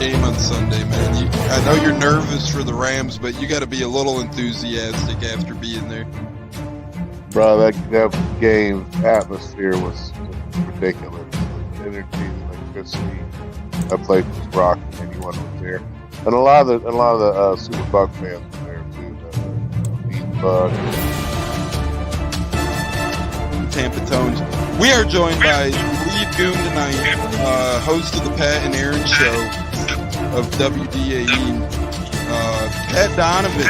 game on Sunday, man. I know you're nervous for the Rams, but you got to be a little enthusiastic after being there. Bro, that game atmosphere was ridiculous. The energy, electricity, that place was rocking. Anyone was there, and a lot of the Super Buc fans were there too. The Bucs. Tampa Tones. We are joined by Lee Goon tonight, host of the Pat and Aaron Show of WDAE, Pat Donovan.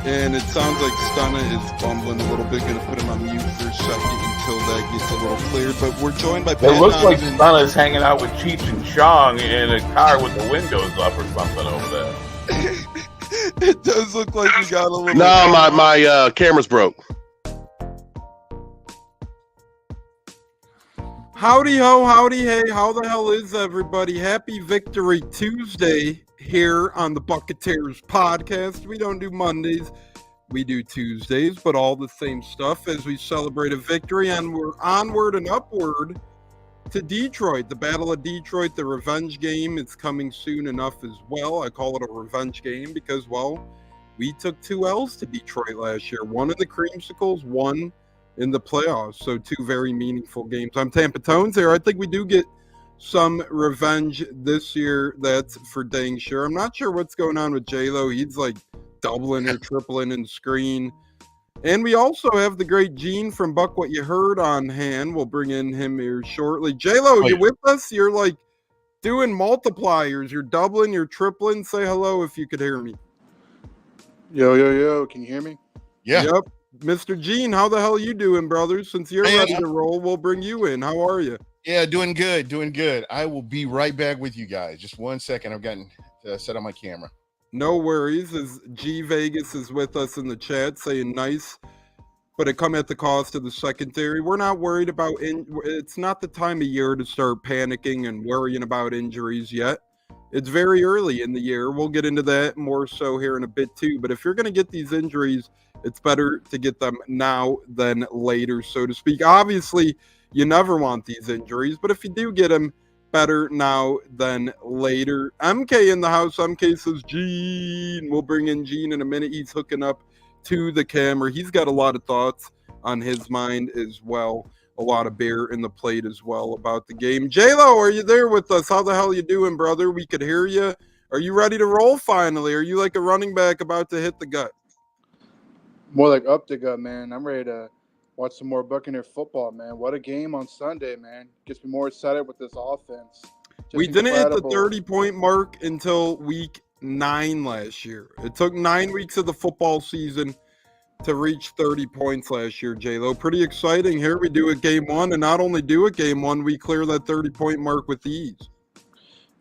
And it sounds like Stunna is bumbling a little bit. Going to put him on mute for a second until that gets a little cleared. But we're joined by Pat It looks like Donovan. Stunna's hanging out with Cheech and Chong in a car with the windows up or something over there. It does look like we got a little... No, my camera's broke. Howdy ho, howdy hey, how the hell is everybody? Happy Victory Tuesday here on the Buccateers podcast. We don't do Mondays, we do Tuesdays, but all the same stuff as we celebrate a victory, and we're onward and upward to Detroit. The Battle of Detroit, the revenge game, is coming soon enough as well. I call it a revenge game because, well, we took 2 L's to Detroit last year. One in the creamsicles, one in the playoffs. So 2 very meaningful games. I'm Tampa Tones here. I think we do get some revenge this year. That's for dang sure. I'm not sure what's going on with J-Lo. He's like doubling or tripling in screen. And we also have the great Gene from Buc What Ya Heard on hand. We'll bring in him here shortly. J-Lo, you with us? You're like doing multipliers. You're doubling, you're tripling. Say hello if you could hear me. Yo. Can you hear me? Yeah. Yep. Mr. Gene, how the hell are you doing, brother? Since you're ready to roll, we'll bring you in. How are you? Yeah, doing good. I will be right back with you guys. Just 1 second. I've gotten set on my camera. No worries. As G Vegas is with us in the chat saying nice, but it come at the cost of the secondary. We're not worried about it's not the time of year to start panicking and worrying about injuries yet. It's very early in the year. We'll get into that more so here in a bit too. But if you're going to get these injuries, it's better to get them now than later, so to speak. Obviously, you never want these injuries, but if you do get them, better now than later. MK in the house. MK says, Gene. We'll bring in Gene in a minute. He's hooking up to the camera. He's got a lot of thoughts on his mind as well. A lot of beer in the plate as well about the game. J-Lo, are you there with us? How the hell you doing, brother? We could hear you. Are you ready to roll finally? Are you like a running back about to hit the gut? More like up the gut, man. I'm ready to watch some more Buccaneer football, man. What a game on Sunday, man. Gets me more excited with this offense. We didn't hit the 30-point mark until week 9 last year. It took 9 weeks of the football season to reach 30 points last year, J-Lo. Pretty exciting. Here we do it game 1, and not only do it game 1, we clear that 30-point mark with ease.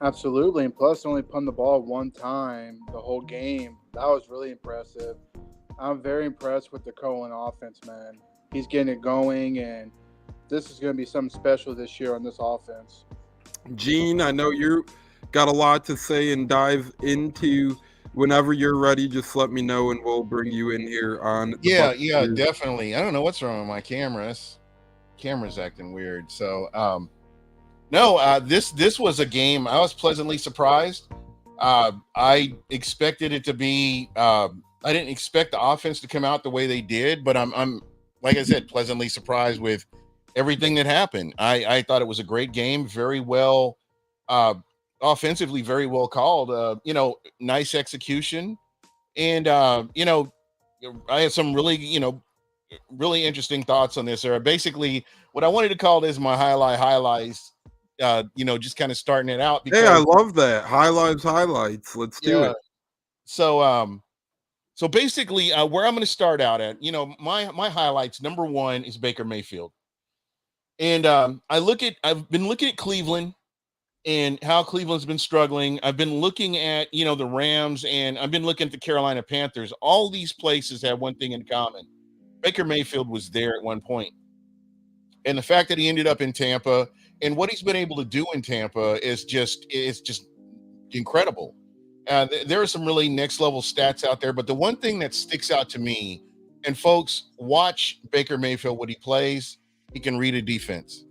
Absolutely, and plus only punned the ball 1 time the whole game. That was really impressive. I'm very impressed with the Cohen offense, man. He's getting it going, and this is going to be something special this year on this offense. Gene, I know you got a lot to say and dive into. Whenever you're ready, just let me know, and we'll bring you in here on. Yeah, definitely. I don't know what's wrong with my camera. Camera's acting weird. So, this was a game. I was pleasantly surprised. I expected it to be. I didn't expect the offense to come out the way they did, but I'm like I said, pleasantly surprised with everything that happened. I thought it was a great game, very well, offensively, very well called. Nice execution, and I had some really interesting thoughts on this. Basically, what I wanted to call this my highlights. Just kind of starting it out. Because, hey, I love that highlights. Let's do it. So basically, where I'm going to start out at, my highlights. Number 1 is Baker Mayfield, and I've been looking at Cleveland and how Cleveland's been struggling. I've been looking at the Rams, and I've been looking at the Carolina Panthers. All these places have one thing in common: Baker Mayfield was there at one point, and the fact that he ended up in Tampa and what he's been able to do in Tampa is just incredible. There are some really next level stats out there, but the one thing that sticks out to me, and folks, watch Baker Mayfield when he plays, he can read a defense.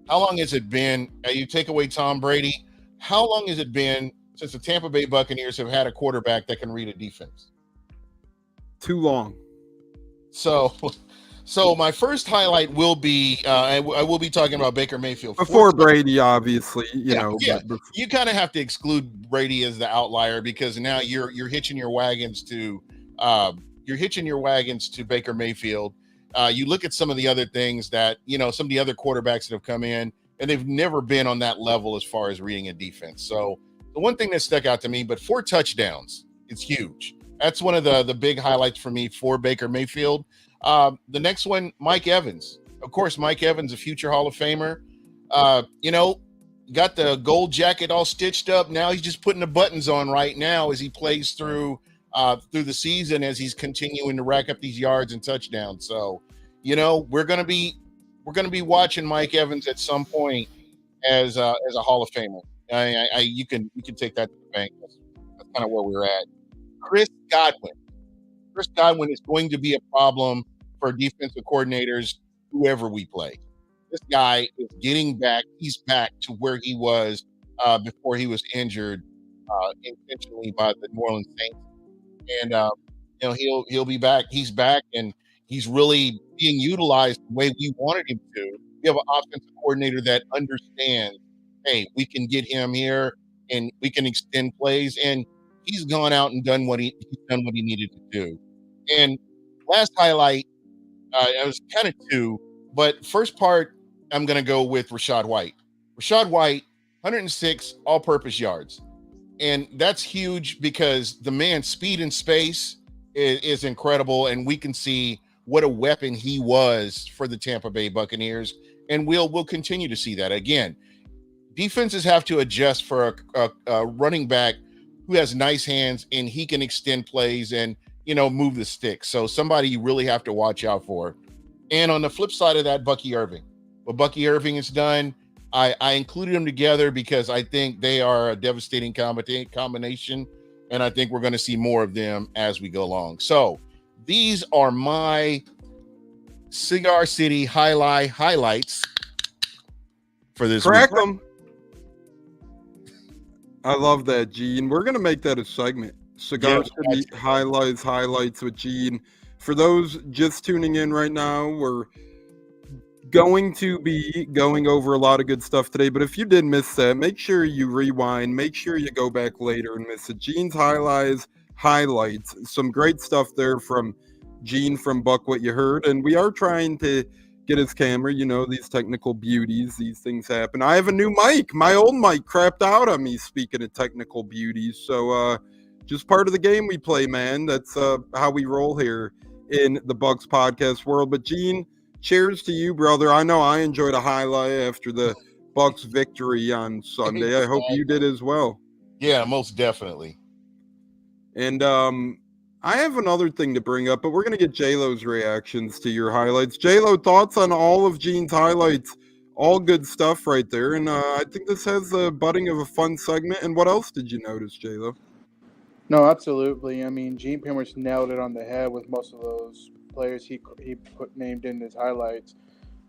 How long has it been? You take away Tom Brady. How long has it been since the Tampa Bay Buccaneers have had a quarterback that can read a defense. Too long. So my first highlight will be I will be talking about Baker Mayfield Before Brady, obviously, you know. Yeah. But You kind of have to exclude Brady as the outlier because now you're hitching your wagons to Baker Mayfield. You look at some of the other things that, you know, some of the other quarterbacks that have come in and they've never been on that level as far as reading a defense. So the one thing that stuck out to me, but 4 touchdowns, it's huge. That's one of the big highlights for me for Baker Mayfield. The next one, Mike Evans. Of course, Mike Evans, a future Hall of Famer. You know, got the gold jacket all stitched up. Now he's just putting the buttons on right now as he plays through the season, as he's continuing to rack up these yards and touchdowns. So, you know, we're gonna be watching Mike Evans at some point as a Hall of Famer. You can take that to the bank. That's kind of where we're at. Chris Godwin is going to be a problem for defensive coordinators, whoever we play. This guy is getting back. He's back to where he was before he was injured intentionally by the New Orleans Saints. And you know, he'll be back. He's back, and he's really being utilized the way we wanted him to. We have an offensive coordinator that understands, hey, we can get him here and we can extend plays. And he's gone out and done what he needed to do. And last highlight, I was kind of 2, but first part, I'm going to go with Rachaad White. Rachaad White, 106 all-purpose yards. And that's huge because the man's speed and space is incredible, and we can see what a weapon he was for the Tampa Bay Buccaneers, and we'll continue to see that. Again, defenses have to adjust for a running back who has nice hands and he can extend plays and, you know, move the stick. So somebody you really have to watch out for. And on the flip side of that, Bucky Irving. What Bucky Irving has done, I included them together because I think they are a devastating combination, and I think we're going to see more of them as we go along. So these are my Cigar City highlights for this crack week. them. I love that, Gene. We're going to make that a segment. Cigar City highlights with Gene. For those just tuning in right now, we're going to be going over a lot of good stuff today, but if you did miss that, make sure you rewind, make sure you go back later and miss it. Gene's highlights, some great stuff there from Gene from Buc What Ya Heard, and we are trying to get his camera, you know, these technical beauties, these things happen. I have a new mic. My old mic crapped out on me, speaking of technical beauties, so just part of the game we play, man. That's how we roll here in the Bucs podcast world. But Gene, cheers to you, brother. I know I enjoyed a highlight after the Bucs victory on Sunday. I hope you did as well. Yeah, most definitely. And I have another thing to bring up, but we're going to get J-Lo's reactions to your highlights. J-Lo, thoughts on all of Gene's highlights? All good stuff right there. And I think this has the budding of a fun segment. And what else did you notice, J-Lo? No, absolutely. I mean, Gene pretty much nailed it on the head with most of those players he named in his highlights.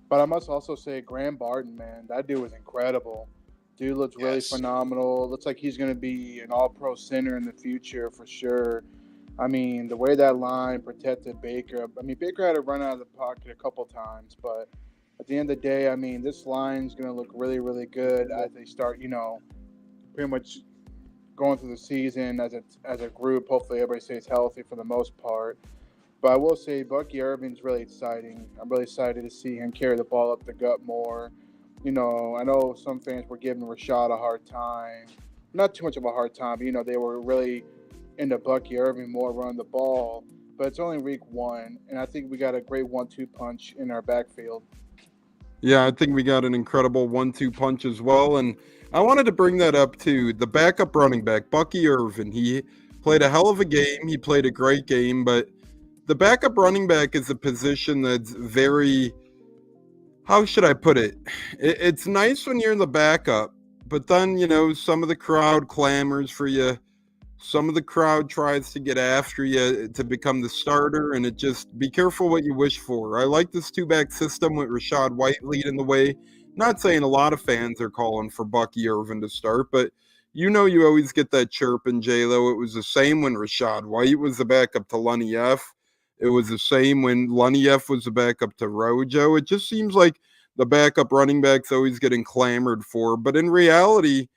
But I must also say, Graham Barton, man, that dude was incredible. Dude looks really phenomenal. Looks like he's going to be an all-pro center in the future for sure. I mean, the way that line protected Baker. I mean, Baker had to run out of the pocket a couple times, but at the end of the day, I mean, this line's going to look really, really good as they start, you know, pretty much going through the season as a group. Hopefully everybody stays healthy for the most part. But I will say Bucky Irving's really exciting. I'm really excited to see him carry the ball up the gut more. You know, I know some fans were giving Rashad a hard time. Not too much of a hard time, but, you know, they were really into Bucky Irving more running the ball. But it's only week 1, and I think we got a great 1-2 punch in our backfield. Yeah, I think we got an incredible 1-2 punch as well. And I wanted to bring that up too. The backup running back, Bucky Irving, he played a hell of a game. He played a great game, but the backup running back is a position that's very, how should I put it? It's nice when you're in the backup, but then, you know, some of the crowd clamors for you. Some of the crowd tries to get after you to become the starter, and it just, be careful what you wish for. I like this 2-back system with Rachaad White leading the way. Not saying a lot of fans are calling for Bucky Irving to start, but, you always get that chirp in J-Lo. It was the same when Rashad White was the backup to Lunny F. It was the same when Lunny F was the backup to Rojo. It just seems like the backup running back's always getting clamored for. But in reality,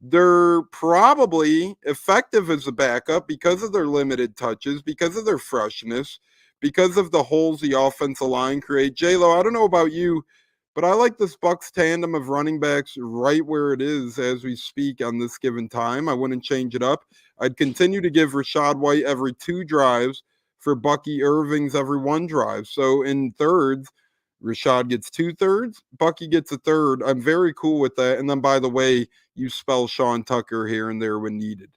they're probably effective as a backup because of their limited touches, because of their freshness, because of the holes the offensive line create. J-Lo, I don't know about you, but I like this Bucs tandem of running backs right where it is as we speak on this given time. I wouldn't change it up. I'd continue to give Rashad White every 2 drives for Bucky Irving's every 1 drive. So in thirds, Rashad gets 2/3, Bucky gets a third. I'm very cool with that. And then, by the way, you spell Sean Tucker here and there when needed.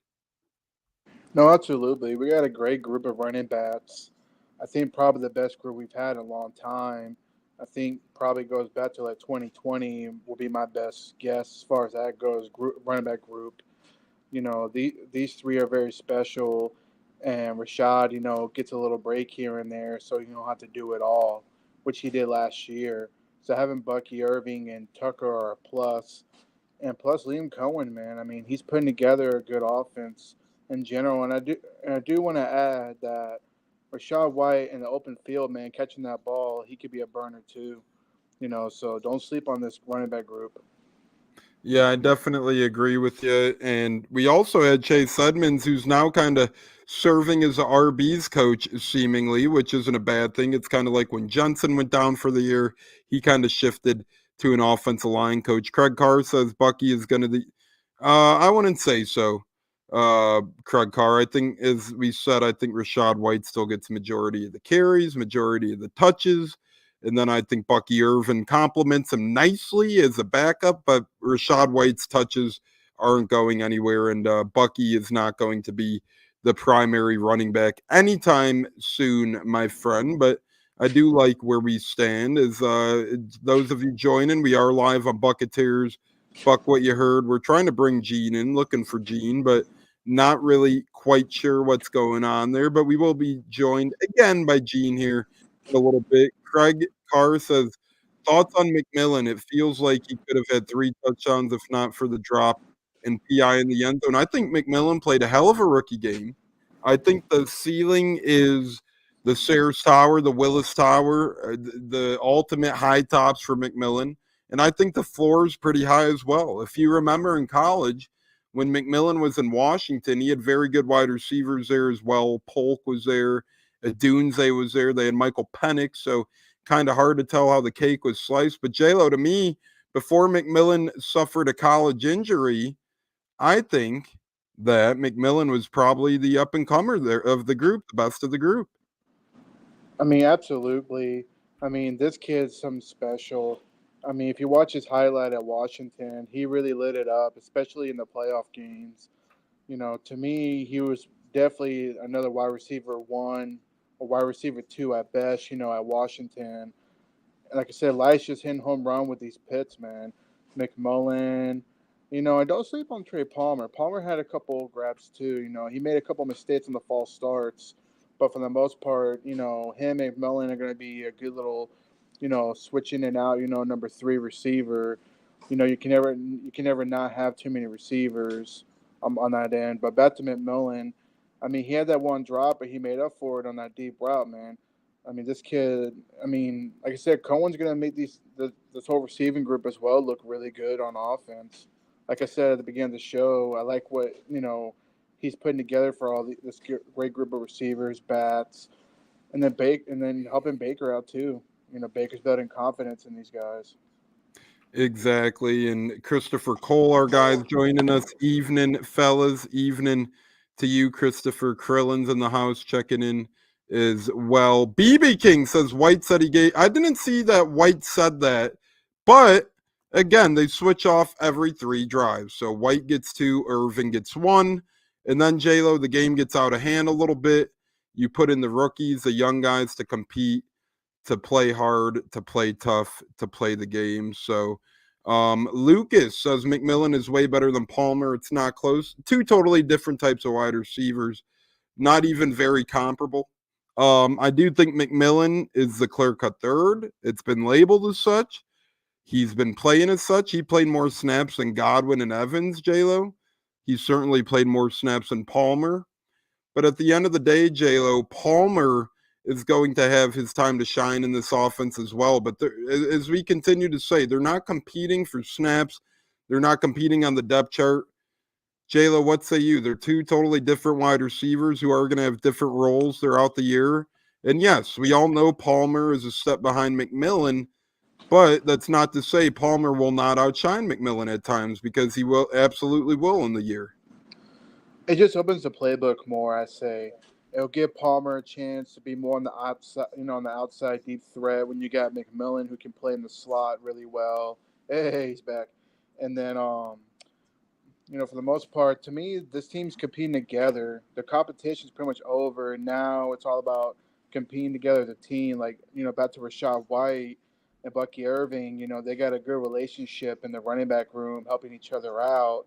No, absolutely. We got a great group of running backs. I think probably the best group we've had in a long time. I think probably goes back to like 2020 will be my best guess as far as that goes. Running back group. These 3 are very special, and Rashad, gets a little break here and there, so you don't have to do it all, which he did last year. So having Bucky Irving and Tucker are a plus, and plus Liam Cohen, man. I mean, he's putting together a good offense in general, and I do want to add that Rashad White in the open field, man, catching that ball, he could be a burner too. So don't sleep on this running back group. Yeah, I definitely agree with you. And we also had Chase Edmonds, who's now kind of serving as a RB's coach, seemingly, which isn't a bad thing. It's kind of like when Jensen went down for the year, he kind of shifted to an offensive line coach. Craig Carr says Bucky is going to be. I wouldn't say so. Craig Carr, I think, as we said, I think Rashad White still gets majority of the carries, majority of the touches. And then I think Bucky Irvin complements him nicely as a backup, but Rashad White's touches aren't going anywhere, and Bucky is not going to be the primary running back anytime soon, my friend. But I do like where we stand. As those of you joining, we are live on Buccateers. Buc What You Heard. We're trying to bring Gene in, looking for Gene, but not really quite sure what's going on there. But we will be joined again by Gene here in a little bit. Craig Carr says, thoughts on McMillan? It feels like he could have had 3 touchdowns if not for the drop and PI in the end zone. I think McMillan played a hell of a rookie game. I think the ceiling is the Sears Tower, the Willis Tower, the ultimate high tops for McMillan. And I think the floor is pretty high as well. If you remember in college, when McMillan was in Washington, he had very good wide receivers there as well. Polk was there. Dunze was there. They had Michael Penix. So kind of hard to tell how the cake was sliced. But J-Lo, to me, before McMillan suffered a college injury, I think that McMillan was probably the up-and-comer there of the group, the best of the group. I mean, absolutely. I mean, this kid's something special. I mean, if you watch his highlight at Washington, he really lit it up, especially in the playoff games. To me, he was definitely another wide receiver 1 or wide receiver 2 at best, at Washington. And like I said, Life's just hitting home run with these pits, man. McMullen, and don't sleep on Trey Palmer. Palmer had a couple grabs too. He made a couple mistakes on the false starts. But for the most part, him and McMullen are going to be a good little, switch in and out, number 3 receiver. You can never not have too many receivers on that end. But back to McMillan, I mean, he had that one drop, but he made up for it on that deep route, man. I mean, this kid, like I said, Cohen's going to make this whole receiving group as well look really good on offense. Like I said at the beginning of the show, I like what, he's putting together for all this great group of receivers, bats, and then helping Baker out too. Baker's building confidence in these guys. Exactly. And Christopher Cole, our guys joining us. Evening, fellas. Evening to you, Christopher. Krillin's in the house checking in as well. BB King says White said he gave. I didn't see that White said that. But again, they switch off every 3 drives. So White gets 2, Irving gets 1. And then J-Lo, the game gets out of hand a little bit. You put in the rookies, the young guys to compete, to play hard, to play tough, to play the game. So Lucas says McMillan is way better than Palmer. It's not close. 2 totally different types of wide receivers, not even very comparable. I do think McMillan is the clear-cut third. It's been labeled as such. He's been playing as such. He played more snaps than Godwin and Evans, J-Lo. He certainly played more snaps than Palmer. But at the end of the day, J-Lo, Palmer is going to have his time to shine in this offense as well. But as we continue to say, they're not competing for snaps. They're not competing on the depth chart. J-Lo, what say you? They're two totally different wide receivers who are going to have different roles throughout the year. And yes, we all know Palmer is a step behind McMillan, but that's not to say Palmer will not outshine McMillan at times, because he will absolutely will in the year. It just opens the playbook more, I say. It'll give Palmer a chance to be more on the outside, on the outside deep threat when you got McMillan who can play in the slot really well. Hey, he's back. And then, for the most part, to me, this team's competing together. The competition's pretty much over. Now it's all about competing together as a team. Like, back to Rashad White and Bucky Irving, they got a good relationship in the running back room, helping each other out.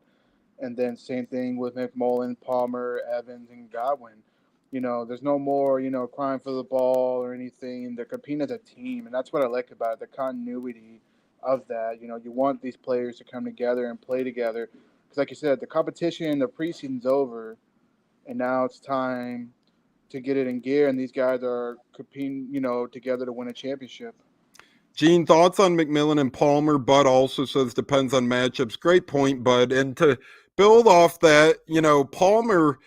And then same thing with McMullen, Palmer, Evans, and Godwin. There's no more, crying for the ball or anything. They're competing as a team, and that's what I like about it, the continuity of that. You want these players to come together and play together. Because like you said, the competition in the preseason's over, and now it's time to get it in gear, and these guys are competing, together to win a championship. Gene, thoughts on McMillan and Palmer? Bud also says depends on matchups. Great point, Bud. And to build off that, Palmer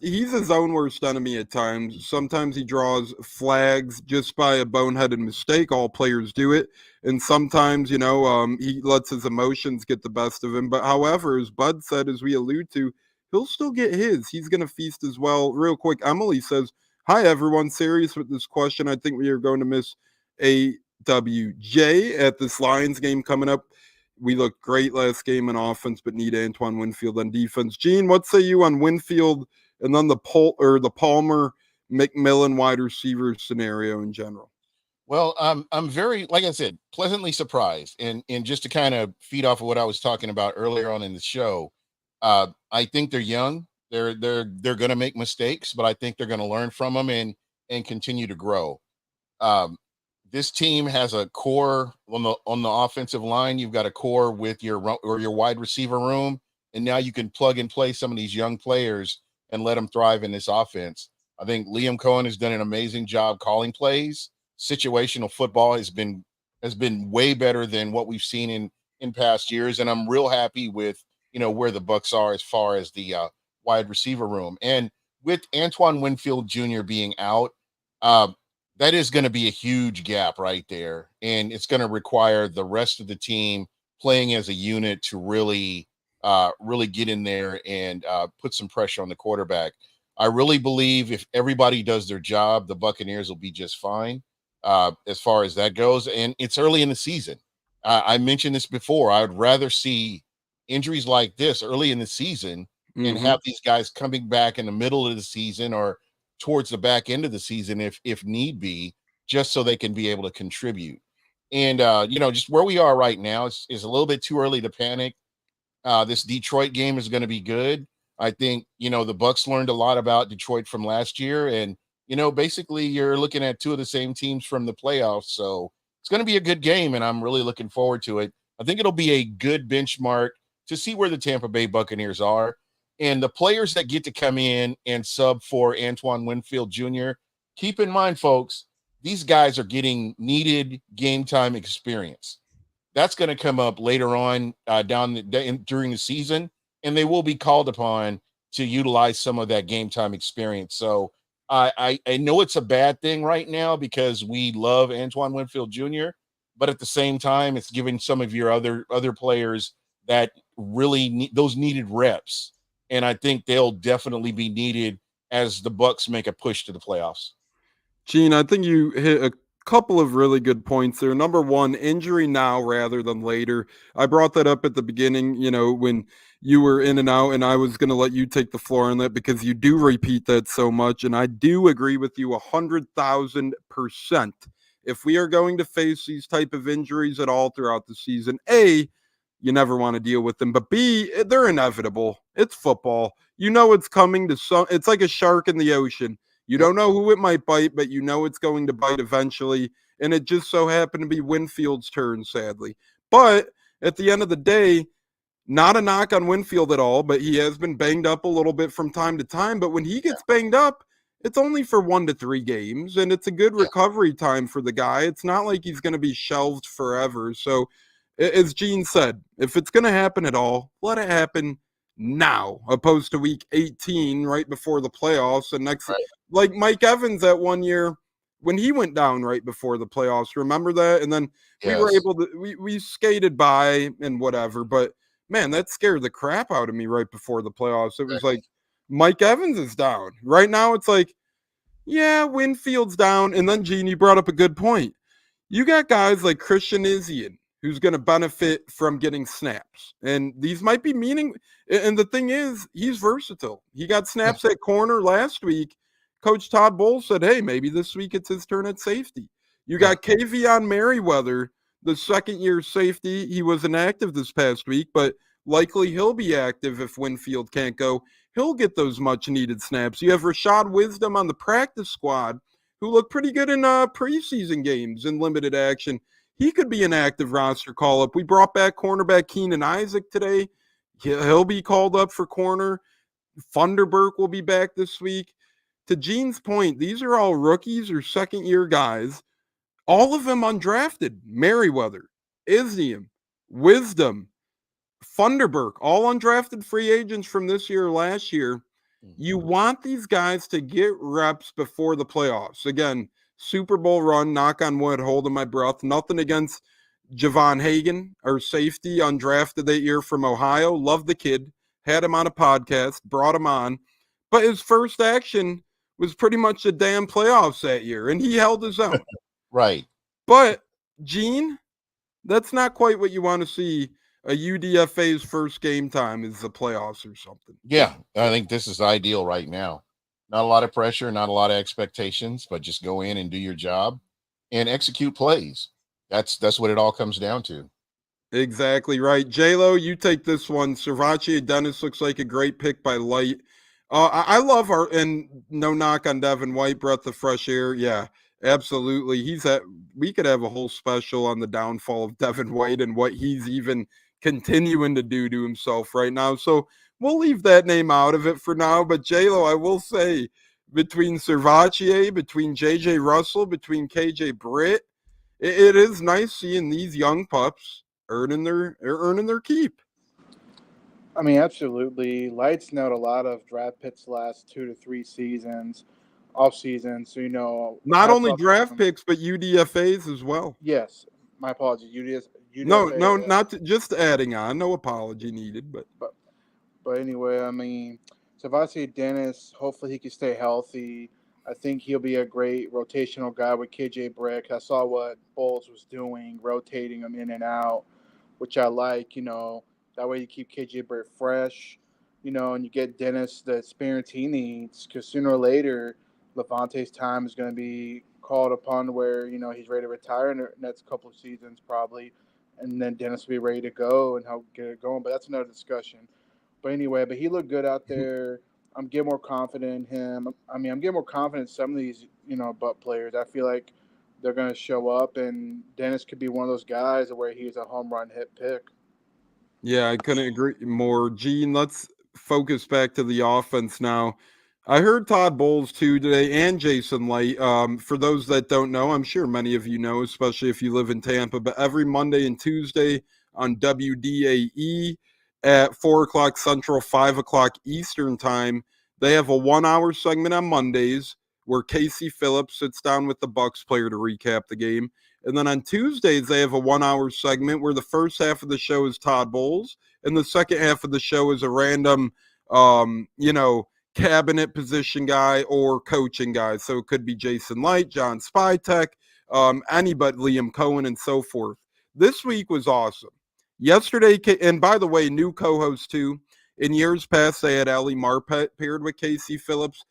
he's his own worst enemy at times. Sometimes he draws flags just by a boneheaded mistake. All players do it. And sometimes, he lets his emotions get the best of him. But however, as Bud said, as we allude to, he'll still get his. He's going to feast as well. Real quick, Emily says, hi, everyone. Serious with this question. I think we are going to miss a WJ at this Lions game coming up. We looked great last game in offense, but need Antoine Winfield on defense. Gene, what say you on Winfield and then the Palmer McMillan wide receiver scenario in general? Well, I'm very, like I said, pleasantly surprised. And just to kind of feed off of what I was talking about earlier on in the show, I think they're young. They're going to make mistakes, but I think they're going to learn from them and continue to grow. This team has a core on the offensive line. You've got a core with your wide receiver room, and now you can plug and play some of these young players and let them thrive in this offense. I think Liam Cohen has done an amazing job calling plays. Situational football has been way better than what we've seen in past years, and I'm real happy with where the Bucs are as far as the wide receiver room. And with Antoine Winfield Jr. being out, that is going to be a huge gap right there. And it's going to require the rest of the team playing as a unit to really get in there and put some pressure on the quarterback. I really believe if everybody does their job, the Buccaneers will be just fine as far as that goes. And it's early in the season. I mentioned this before. I would rather see injuries like this early in the season and have these guys coming back in the middle of the season or towards the back end of the season if need be, just so they can be able to contribute. And just where we are right now is a little bit too early to panic. This Detroit game is going to be good. I think the Bucs learned a lot about Detroit from last year, and basically you're looking at two of the same teams from the playoffs, so it's going to be a good game, and I'm really looking forward to it. I think it'll be a good benchmark to see where the Tampa Bay Buccaneers are. And the players that get to come in and sub for Antoine Winfield Jr., keep in mind, folks, these guys are getting needed game time experience. That's going to come up later on during the season, and they will be called upon to utilize some of that game time experience. So I know it's a bad thing right now because we love Antoine Winfield Jr., but at the same time, it's giving some of your other players that really need those needed reps. And I think they'll definitely be needed as the Bucs make a push to the playoffs. Gene, I think you hit a couple of really good points there. Number one, injury now rather than later. I brought that up at the beginning, when you were in and out, and I was going to let you take the floor on that because you do repeat that so much. And I do agree with you 100,000%. If we are going to face these type of injuries at all throughout the season, A, you never want to deal with them, but B, they're inevitable. It's football. It's coming to some. It's like a shark in the ocean. You don't know who it might bite, but it's going to bite eventually. And it just so happened to be Winfield's turn, sadly. But at the end of the day, Not a knock on Winfield at all, but he has been banged up a little bit from time to time. But when he gets banged up, it's only for 1 to 3 games, and it's a good recovery time for the guy. It's not like he's going to be shelved forever. So, as Gene said, if it's going to happen at all, let it happen now, opposed to week 18, right before the playoffs. And like Mike Evans that one year when he went down right before the playoffs, remember that? And then we were able to, we skated by and whatever, but man, that scared the crap out of me right before the playoffs. It was like, Mike Evans is down. Right now, it's like, yeah, Winfield's down. And then, Gene, you brought up a good point. You got guys like Christian Isian, who's going to benefit from getting snaps. And these might be and the thing is, he's versatile. He got snaps at corner last week. Coach Todd Bowles said, hey, maybe this week it's his turn at safety. You got Kavion Merriweather, the second-year safety. He was inactive this past week, but likely he'll be active if Winfield can't go. He'll get those much-needed snaps. You have Rashad Wisdom on the practice squad, who looked pretty good in preseason games in limited action. He could be an active roster call-up. We brought back cornerback Keenan Isaac today. He'll be called up for corner. Funderburk will be back this week. To Gene's point, these are all rookies or second-year guys, all of them undrafted. Merriweather, Isium, Wisdom, Funderburk, all undrafted free agents from this year or last year. You want these guys to get reps before the playoffs. Again, Super Bowl run, knock on wood, holding my breath. Nothing against Javon Hagan, our safety, undrafted that year from Ohio. Love the kid. Had him on a podcast, brought him on. But his first action was pretty much the damn playoffs that year, and he held his own. Right. But, Gene, that's not quite what you want to see. A UDFA's first game time is the playoffs or something. Yeah, I think this is ideal right now. Not a lot of pressure, not a lot of expectations, but just go in and do your job and execute plays. That's what it all comes down to. Exactly right. J-Lo, you take this one. Servace Dennis looks like a great pick by Light. I love and no knock on Devin White, breath of fresh air. Yeah, absolutely. We could have a whole special on the downfall of Devin White and what he's even continuing to do to himself right now. So we'll leave that name out of it for now. But J-Lo, I will say, between Servace, between J.J. Russell, between K.J. Britt, it is nice seeing these young pups earning their keep. I mean, absolutely. Light's nailed a lot of draft picks the last 2 to 3 seasons, off season. So, not only draft picks, but UDFAs as well. Yes. My apologies. UDFA, no, just adding on. No apology needed. But anyway, I mean, Servace Dennis, hopefully he can stay healthy. I think he'll be a great rotational guy with KJ Brick. I saw what Bowles was doing, rotating him in and out, which I like, That way you keep KJ Britt fresh, and you get Dennis the experience he needs, because sooner or later, Levante's time is going to be called upon where, he's ready to retire in the next couple of seasons probably, and then Dennis will be ready to go and help get it going. But that's another discussion. But anyway, he looked good out there. I'm getting more confident in him. I mean, I'm getting more confident in some of these, butt players. I feel like they're going to show up, and Dennis could be one of those guys where he's a home run hit pick. Yeah, I couldn't agree more. Gene, let's focus back to the offense now. I heard Todd Bowles too today and Jason Light. For those that don't know, I'm sure many of you know, especially if you live in Tampa, but every Monday and Tuesday on WDAE at 4 o'clock Central, 5 o'clock Eastern time, they have a 1-hour segment on Mondays where Casey Phillips sits down with the Bucs player to recap the game. And then on Tuesdays, they have a 1-hour segment where the first half of the show is Todd Bowles, and the second half of the show is a random, cabinet position guy or coaching guy. So it could be Jason Light, John Spytek, anybody, Liam Cohen, and so forth. This week was awesome. Yesterday, and by the way, new co-host too. In years past, they had Ellie Marpet paired with Casey Phillips.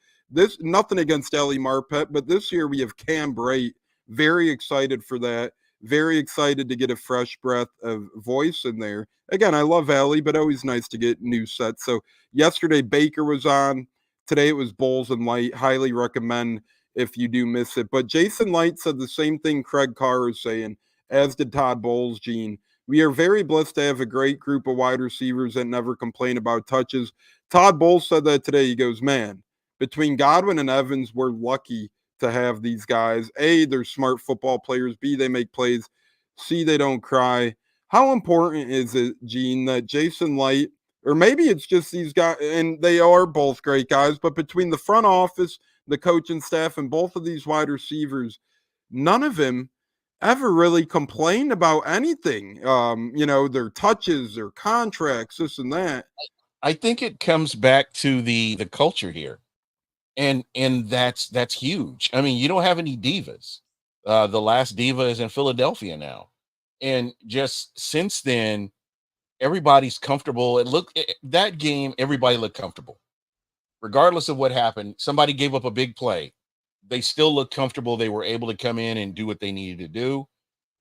Nothing against Ellie Marpet, but this year we have Cam Brate. Very excited for that. Very excited to get a fresh breath of voice in there. Again, I love Ellie, but always nice to get new sets. So yesterday Baker was on. Today it was Bowles and Light. Highly recommend if you do miss it. But Jason Light said the same thing Craig Carr is saying, as did Todd Bowles, Gene. We are very blessed to have a great group of wide receivers that never complain about touches. Todd Bowles said that today. He goes, man, between Godwin and Evans, we're lucky to have these guys. A, they're smart football players. B, they make plays. C, they don't cry. How important is it, Gene, that Jason Light, or maybe it's just these guys, and they are both great guys, but between the front office, the coaching staff, and both of these wide receivers, none of them ever really complained about anything. Their touches, their contracts, this and that. I think it comes back to the culture here. And that's huge. I mean, you don't have any divas. The last diva is in Philadelphia now. And just since then, everybody's comfortable. That game, everybody looked comfortable. Regardless of what happened, somebody gave up a big play. They still looked comfortable. They were able to come in and do what they needed to do.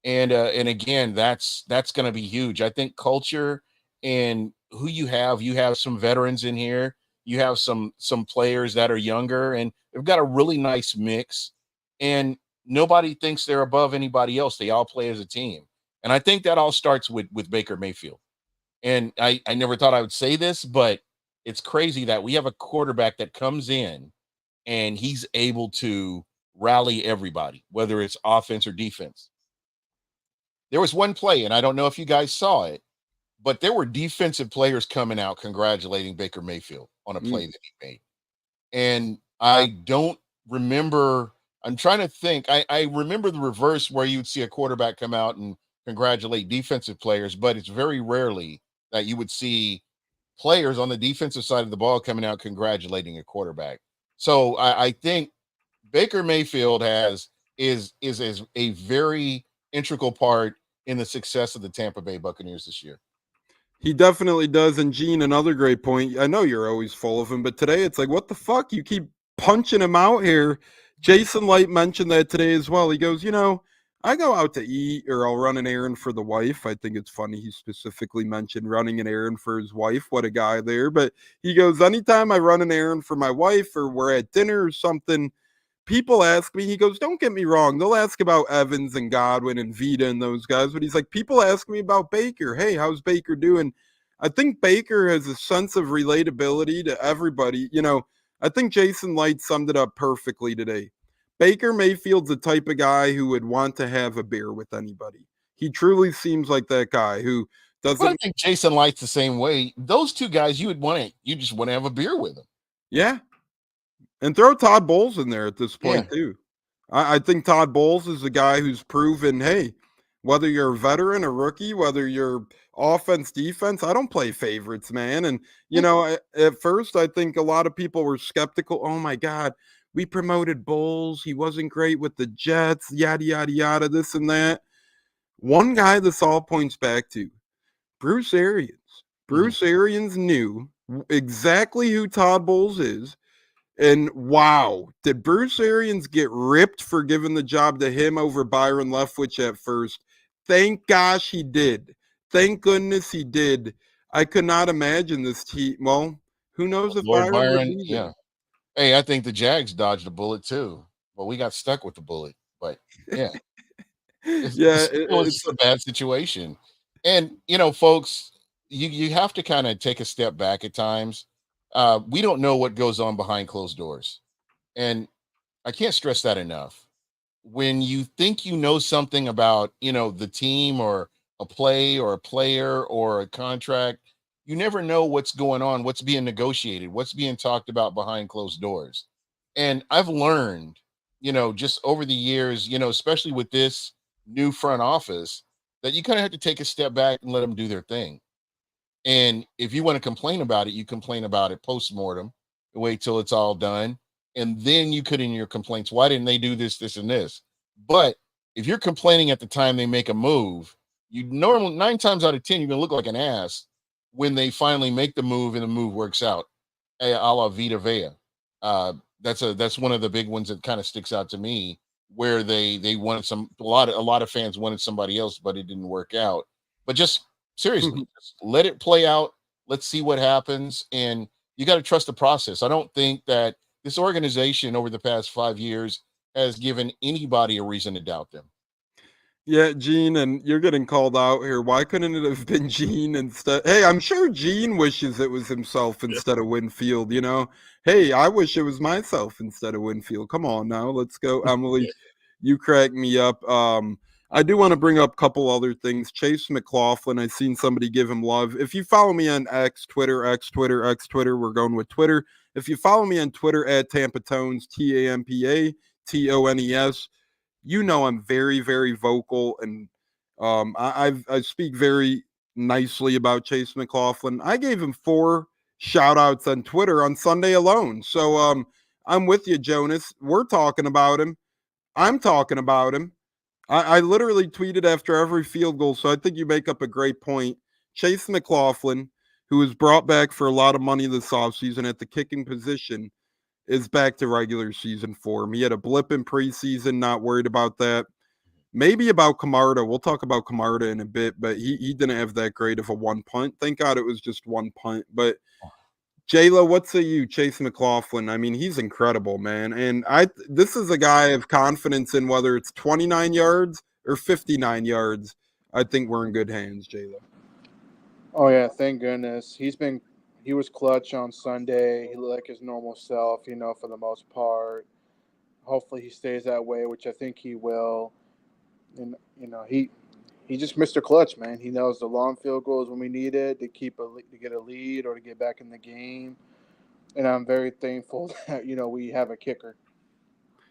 And again, that's going to be huge. I think culture and who you have some veterans in here. You have some players that are younger, and they've got a really nice mix. And nobody thinks they're above anybody else. They all play as a team. And I think that all starts with Baker Mayfield. And I never thought I would say this, but it's crazy that we have a quarterback that comes in and he's able to rally everybody, whether it's offense or defense. There was one play, and I don't know if you guys saw it, but there were defensive players coming out congratulating Baker Mayfield on a play that he made. And I don't remember, I'm trying to think. I remember the reverse where you'd see a quarterback come out and congratulate defensive players, but it's very rarely that you would see players on the defensive side of the ball coming out congratulating a quarterback. So I think Baker Mayfield is a very integral part in the success of the Tampa Bay Buccaneers this year. He definitely does. And Gene, another great point. I know you're always full of him, but today it's like, what the fuck? You keep punching him out here. Jason Light mentioned that today as well. He goes, I go out to eat or I'll run an errand for the wife. I think it's funny he specifically mentioned running an errand for his wife. What a guy there. But he goes, anytime I run an errand for my wife or we're at dinner or something, people ask me, he goes, don't get me wrong. They'll ask about Evans and Godwin and Vita and those guys. But he's like, people ask me about Baker. Hey, how's Baker doing? I think Baker has a sense of relatability to everybody. I think Jason Light summed it up perfectly today. Baker Mayfield's the type of guy who would want to have a beer with anybody. He truly seems like that guy who doesn't. Well, I think Jason Light's the same way. Those two guys, you just want to have a beer with them. Yeah. And throw Todd Bowles in there at this point, too. I think Todd Bowles is a guy who's proven, hey, whether you're a veteran, a rookie, whether you're offense, defense, I don't play favorites, man. And, at first, I think a lot of people were skeptical. Oh, my God, we promoted Bowles. He wasn't great with the Jets, yada, yada, yada, this and that. One guy this all points back to, Bruce Arians. Bruce Arians knew exactly who Todd Bowles is. And wow, did Bruce Arians get ripped for giving the job to him over Byron Leftwich at first? Thank gosh he did. Thank goodness he did. I could not imagine this team. Well, who knows if Lord Byron yeah. Hey, I think the Jags dodged a bullet too. Well, we got stuck with the bullet, but yeah. It's a bad situation. And, folks, you have to kind of take a step back at times. We don't know what goes on behind closed doors. And I can't stress that enough. When you think you know something about, the team or a play or a player or a contract, you never know what's going on, what's being negotiated, what's being talked about behind closed doors. And I've learned, just over the years, especially with this new front office, that you kind of have to take a step back and let them do their thing. And if you want to complain about it, you complain about it post-mortem, wait till it's all done. And then you put in your complaints. Why didn't they do this, this, and this? But if you're complaining at the time they make a move, you normally 9 times out of 10, you're going to look like an ass when they finally make the move and the move works out. A la Vita Vea. That's one of the big ones that kind of sticks out to me, where they wanted a lot of fans wanted somebody else, but it didn't work out. But just seriously, just let it play out. Let's see what happens. And you got to trust the process. I don't think that this organization over the past 5 years has given anybody a reason to doubt them. Yeah, Gene, and you're getting called out here. Why couldn't it have been Gene instead? Hey, I'm sure Gene wishes it was himself instead of Winfield, you know? Hey, I wish it was myself instead of Winfield. Come on now, let's go. Emily, you crack me up. I do want to bring up a couple other things. Chase McLaughlin, I've seen somebody give him love. If you follow me on Twitter, we're going with Twitter. If you follow me on Twitter at Tampa Tones, TampaTones, you know I'm very, very vocal, and I speak very nicely about Chase McLaughlin. I gave him 4 shout outs on Twitter on Sunday alone. So I'm with you, Jonas. We're talking about him. I'm talking about him. I literally tweeted after every field goal, so I think you make up a great point. Chase McLaughlin, who was brought back for a lot of money this offseason at the kicking position, is back to regular season form. He had a blip in preseason, not worried about that. Maybe about Camarda. We'll talk about Camarda in a bit, but he didn't have that great of a one punt. Thank God it was just one punt. But J-Lo, what say you, Chase McLaughlin? I mean, he's incredible, man. And this is a guy of confidence in whether it's 29 yards or 59 yards. I think we're in good hands, J-Lo. Oh yeah, thank goodness. He was clutch on Sunday. He looked like his normal self, for the most part. Hopefully he stays that way, which I think he will. And he just Mr. Clutch, man. He knows the long field goals when we need it to get a lead or to get back in the game. And I'm very thankful that we have a kicker.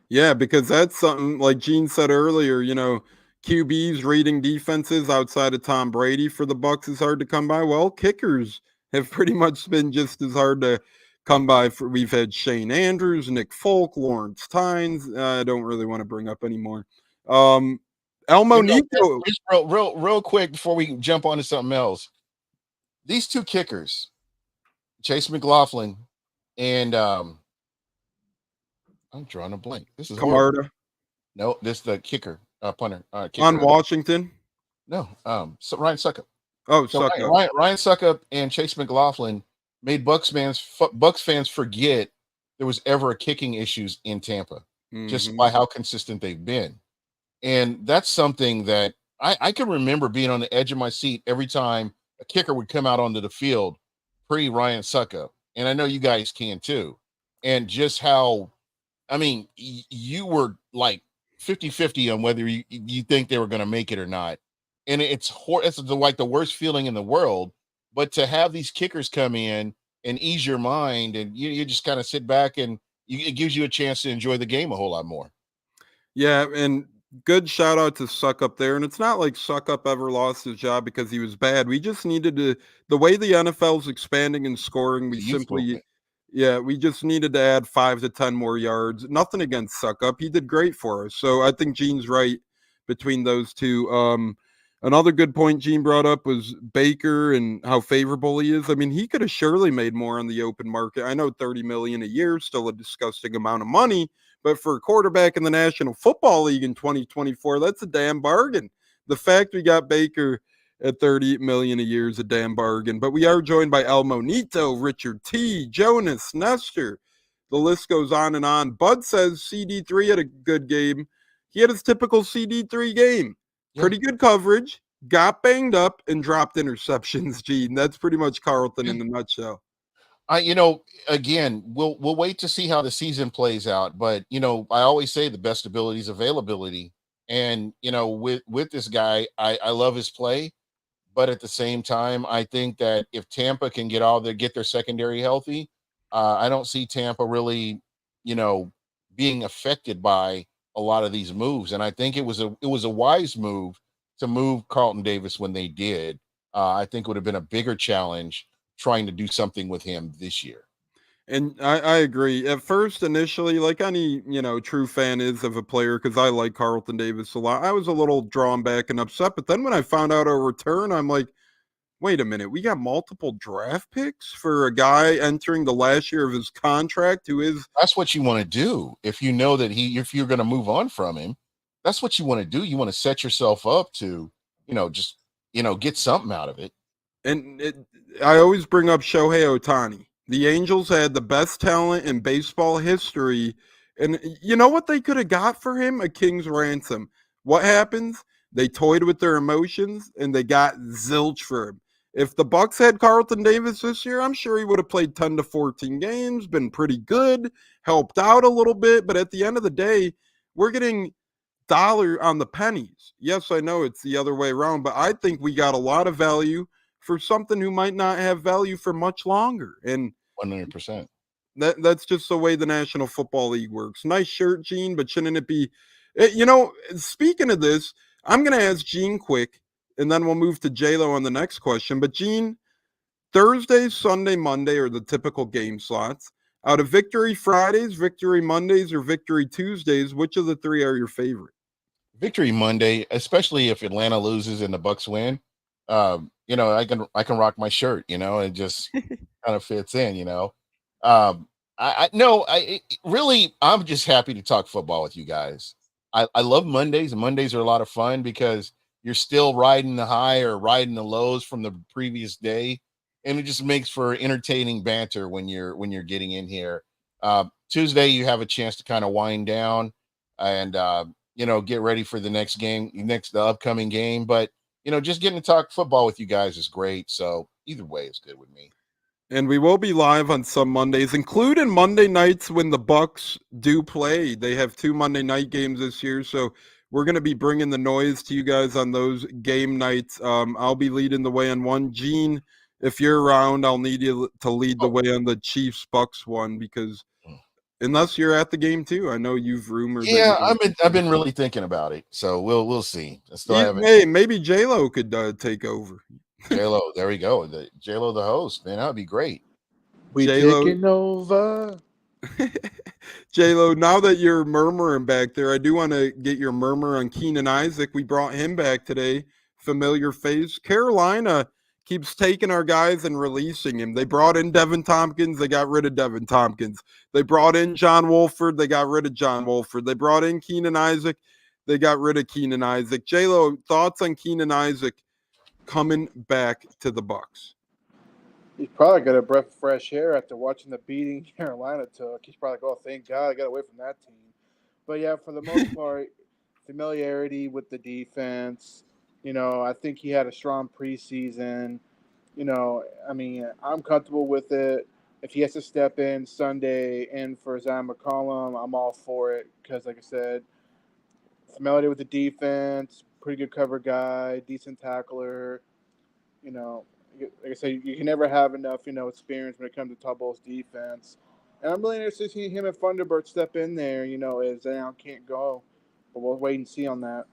Yeah, because that's something like Gene said earlier, QBs reading defenses outside of Tom Brady for the Bucs is hard to come by. Well, kickers have pretty much been just as hard to come by. We've had Shane Andrews, Nick Folk, Lawrence Tynes. I don't really want to bring up anymore. Elmo Nico. Just real quick before we jump on to something else. These 2 kickers, Chase McLaughlin and I'm drawing a blank. This is horrible. Camarda. No, this is the kicker, punter. Kicker. On Washington? No, so Ryan Suckup. Oh, so Suckup. Ryan Suckup and Chase McLaughlin made Bucs fans forget there was ever a kicking issues in Tampa, just by how consistent they've been. And that's something that I can remember being on the edge of my seat every time a kicker would come out onto the field pre-Ryan Suckup. And I know you guys can too. And just how, I mean, you were like 50-50 on whether you think they were going to make it or not. And it's like the worst feeling in the world. But to have these kickers come in and ease your mind, and you just kind of sit back and it gives you a chance to enjoy the game a whole lot more. Yeah, and good shout out to Suckup there. And it's not like Suckup ever lost his job because he was bad. We just needed to, the way the NFL's expanding and scoring, we just needed to add 5 to 10 more yards. Nothing against Suckup. He did great for us. So I think Gene's right between those two. Another good point Gene brought up was Baker and how favorable he is. I mean, he could have surely made more on the open market. I know $30 million a year is still a disgusting amount of money, but for a quarterback in the National Football League in 2024, that's a damn bargain. The fact we got Baker at $38 million a year is a damn bargain. But we are joined by El Monito, Richard T, Jonas, Nestor. The list goes on and on. Bud says CD3 had a good game. He had his typical CD3 game. Pretty good coverage, got banged up, and dropped interceptions, Gene. That's pretty much Carlton in a nutshell. Again, we'll wait to see how the season plays out. But, I always say the best ability is availability. And, with this guy, I love his play. But at the same time, I think that if Tampa can get their secondary healthy, I don't see Tampa really, being affected by a lot of these moves. And I think it was a wise move to move Carlton Davis when they did. I think it would have been a bigger challenge trying to do something with him this year. And I agree. At first, initially, like any, true fan is of a player, because I like Carlton Davis a lot, I was a little drawn back and upset. But then when I found out our return, I'm like, wait a minute, we got multiple draft picks for a guy entering the last year of his contract That's what you want to do. If you know that if you're going to move on from him, that's what you want to do. You want to set yourself up to, get something out of it. And I always bring up Shohei Ohtani. The Angels had the best talent in baseball history. And you know what they could have got for him? A king's ransom. What happens? They toyed with their emotions, and they got zilch for him. If the Bucs had Carlton Davis this year, I'm sure he would have played 10 to 14 games, been pretty good, helped out a little bit. But at the end of the day, we're getting dollar on the pennies. Yes, I know it's the other way around, but I think we got a lot of value for something who might not have value for much longer. And 100%. that's just the way the National Football League works. Nice shirt, Gene, but shouldn't it be? Speaking of this, I'm going to ask Gene quick, and then we'll move to J-Lo on the next question. But Gene, Thursday, Sunday, Monday are the typical game slots. Out of Victory Fridays, Victory Mondays, or Victory Tuesdays, which of the three are your favorite? Victory Monday, especially if Atlanta loses and the Bucs win. I can rock my shirt. It just kind of fits in. Really, I'm just happy to talk football with you guys. I love Mondays, and Mondays are a lot of fun because you're still riding the high or riding the lows from the previous day, and it just makes for entertaining banter when you're getting in here. Tuesday, you have a chance to kind of wind down and get ready for the next game, the upcoming game. But just getting to talk football with you guys is great. So either way is good with me. And we will be live on some Mondays, including Monday nights when the Bucs do play. They have 2 Monday night games this year, so we're going to be bringing the noise to you guys on those game nights. I'll be leading the way on one. Gene, if you're around, I'll need you to lead the way on the Chiefs-Bucs one, because unless you're at the game too, I know you've rumored. Yeah, I've been really thinking about it, so we'll see. I still haven't. Hey, maybe J-Lo could take over. J-Lo, there we go. J-Lo, the host, man, that would be great. We J-Lo, taking over. J-Lo, now that you're murmuring back there, I do want to get your murmur on Keenan Isaac. We brought him back today. Familiar face. Carolina keeps taking our guys and releasing him. They brought in Devin Tompkins. They got rid of Devin Tompkins. They brought in John Wolford. They got rid of John Wolford. They brought in Keenan Isaac. They got rid of Keenan Isaac. J-Lo, thoughts on Keenan Isaac coming back to the Bucs? He's probably got a breath of fresh air after watching the beating Carolina took. He's probably like, oh, thank God I got away from that team. But, yeah, for the most part, familiarity with the defense. I think he had a strong preseason. I'm comfortable with it. If he has to step in Sunday in for Zion McCollum, I'm all for it because, like I said, familiarity with the defense, pretty good cover guy, decent tackler. Like I said, you can never have enough, experience when it comes to Tubble's defense. And I'm really interested to see him and Thunderbird step in there, as Zion can't go. But we'll wait and see on that.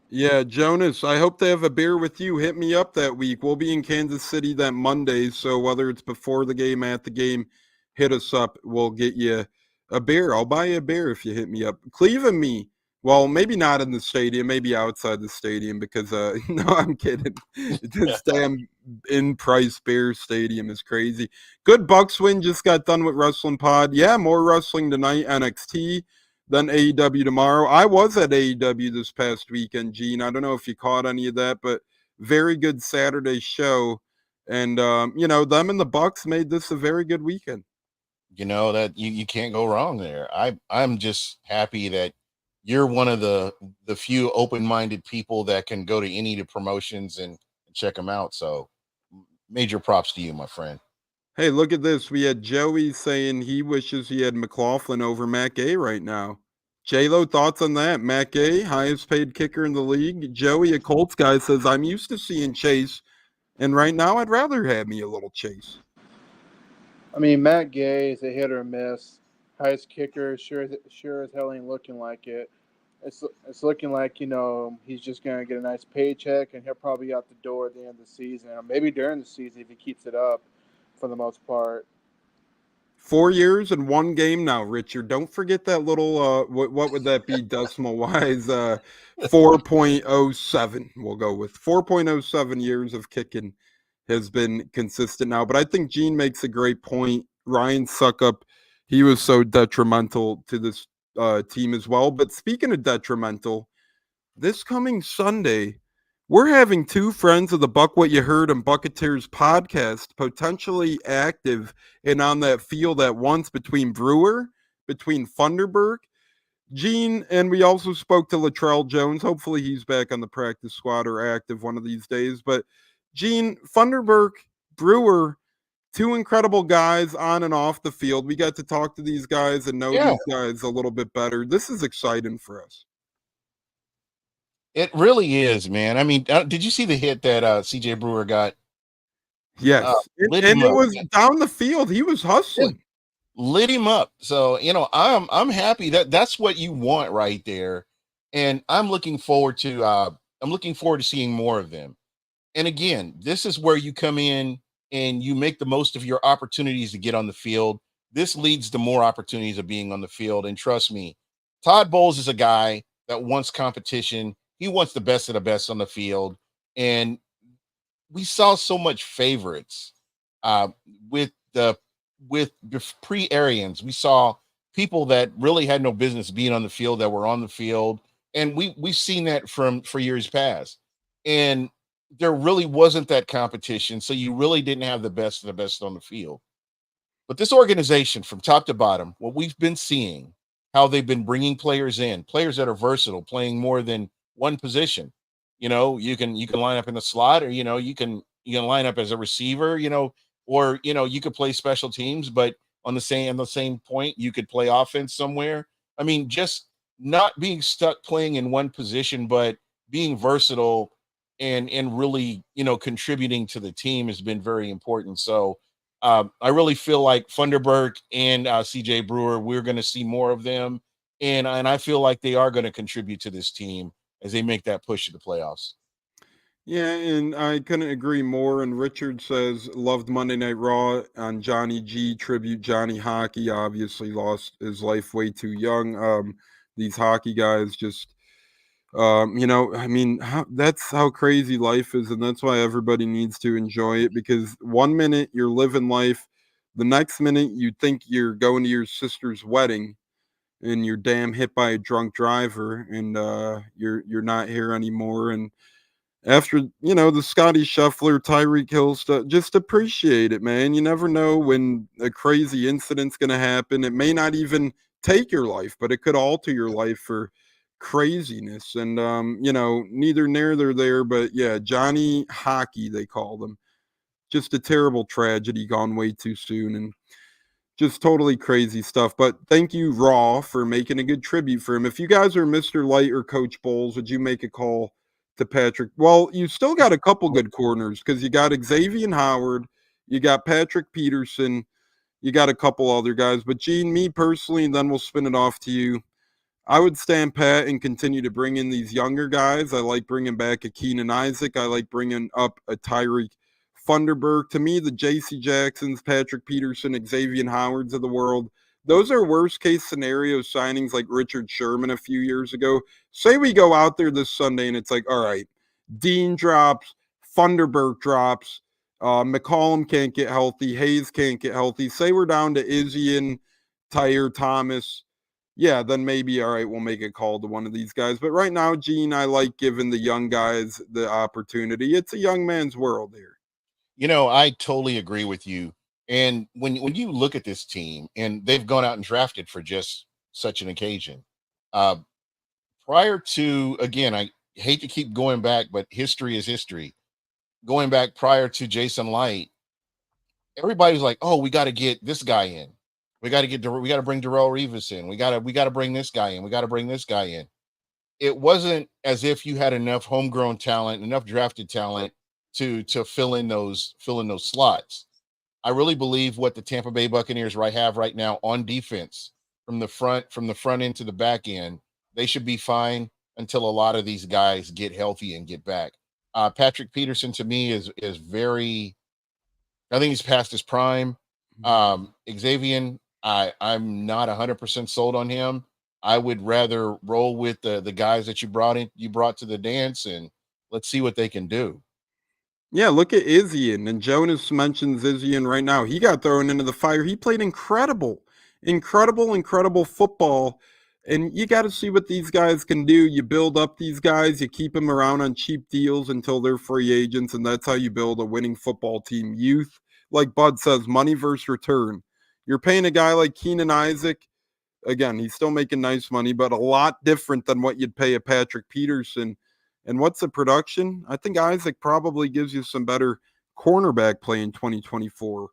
Yeah, Jonas, I hope they have a beer with you. Hit me up that week. We'll be in Kansas City that Monday, so whether it's before the game, at the game, hit us up. We'll get you a beer. I'll buy you a beer if you hit me up. Cleve and me. Well, maybe not in the stadium, maybe outside the stadium because, no, I'm kidding. This damn in-price beer stadium is crazy. Good Bucs win, just got done with Wrestling Pod. Yeah, more wrestling tonight, NXT, then AEW tomorrow. I was at AEW this past weekend, Gene. I don't know if you caught any of that, but very good Saturday show. And, them and the Bucs made this a very good weekend. That you can't go wrong there. I'm just happy that you're one of the few open-minded people that can go to any of the promotions and check them out. So major props to you, my friend. Hey, look at this. We had Joey saying he wishes he had McLaughlin over Matt Gay right now. J-Lo, thoughts on that? Matt Gay, highest paid kicker in the league. Joey, a Colts guy, says, I'm used to seeing Chase, and right now I'd rather have me a little Chase. Matt Gay is a hit or miss. Highest kicker, sure as hell ain't looking like it. It's looking like, he's just going to get a nice paycheck, and he'll probably be out the door at the end of the season, or maybe during the season if he keeps it up for the most part. 4 years and 1 game now, Richard. Don't forget that little, what would that be decimal-wise? 4.07 we'll go with. 4.07 years of kicking has been consistent now. But I think Gene makes a great point. Ryan Suckup, he was so detrimental to this team as well. But speaking of detrimental, this coming Sunday, we're having 2 friends of the Buc What You Heard and Buccateers podcast potentially active and on that field at once between Brewer, between Thunderbird. Gene, and we also spoke to Latrell Jones. Hopefully he's back on the practice squad or active one of these days. But Gene, Funderburk, Brewer, two incredible guys on and off the field. We got to talk to these guys and know Yeah. these guys a little bit better. This is exciting for us. It really is, man. I mean, did you see the hit that CJ Brewer got? Yes. Lit And him it up. was down the field. He was hustling. Lit him up. So, I'm happy that's what you want right there. And I'm looking forward to seeing more of them. And again, this is where you come in and you make the most of your opportunities to get on the field. This leads to more opportunities of being on the field. And trust me, Todd Bowles is a guy that wants competition. He wants the best of the best on the field. And we saw so much favorites with pre-Arians. We saw people that really had no business being on the field that were on the field. And we've seen that for years past. And there really wasn't that competition. So you really didn't have the best of the best on the field. But this organization from top to bottom, what we've been seeing, how they've been bringing players in, players that are versatile, playing more than one position. You can line up in the slot, or, you can line up as a receiver, or, you could play special teams, but on the same point, you could play offense somewhere. I mean, just not being stuck playing in one position, but being versatile and really, contributing to the team has been very important. So I really feel like Funderburk and CJ Brewer, we're going to see more of them. And I feel like they are going to contribute to this team as they make that push to the playoffs. Yeah, and I couldn't agree more. And Richard says, loved Monday Night Raw on Johnny G, tribute Johnny Hockey. Obviously lost his life way too young. These hockey guys just, that's how crazy life is. And that's why everybody needs to enjoy it, because 1 minute you're living life. The next minute you think you're going to your sister's wedding and you're damn hit by a drunk driver, and you're not here anymore. And after, the Scotty Scheffler, Tyreek Hill stuff, just appreciate it, man. You never know when a crazy incident's going to happen. It may not even take your life, but it could alter your life for craziness. And, neither near nor there, but yeah, Johnny Hockey, they called him. Just a terrible tragedy gone way too soon. And just totally crazy stuff. But thank you, Raw, for making a good tribute for him. If you guys are Mr. Light or Coach Bowles, would you make a call to Patrick? Well, you still got a couple good corners, because you got Xavier Howard, you got Patrick Peterson, you got a couple other guys. But Gene, me personally, and then we'll spin it off to you, I would stand pat and continue to bring in these younger guys. I like bringing back a Keenan Isaac. I like bringing up a Tyreek Funderburk. To me, the J.C. Jacksons, Patrick Peterson, Xavier Howards of the world, those are worst case scenario signings like Richard Sherman a few years ago. Say we go out there this Sunday and it's like, all right, Dean drops, Funderburk drops, McCollum can't get healthy, Hayes can't get healthy. Say we're down to Izzy and Tyre Thomas. Yeah, then maybe, all right, we'll make a call to one of these guys. But right now, Gene, I like giving the young guys the opportunity. It's a young man's world here. I totally agree with you. And when you look at this team, and they've gone out and drafted for just such an occasion. Prior to, again, I hate to keep going back, but history is history. Going back prior to Jason Light, everybody was like, "Oh, we got to get this guy in. We got to bring Darrelle Revis in. We got to bring this guy in. We got to bring this guy in." It wasn't as if you had enough homegrown talent, enough drafted talent to fill in those slots. I really believe what the Tampa Bay Buccaneers have right now on defense, from the front end to the back end, they should be fine until a lot of these guys get healthy and get back. Patrick Peterson, to me, is very, I think he's past his prime. Xavier, I'm not 100% sold on him. I would rather roll with the guys that you brought to the dance, and let's see what they can do. Yeah, look at Izzian, and Jonas mentions Izzian right now. He got thrown into the fire. He played incredible football, and you got to see what these guys can do. You build up these guys, you keep them around on cheap deals until they're free agents, and that's how you build a winning football team. Youth, like Bud says, money versus return. You're paying a guy like Keenan Isaac again, he's still making nice money, but a lot different than what you'd pay a Patrick Peterson. And what's the production? I think Isaac probably gives you some better cornerback play in 2024.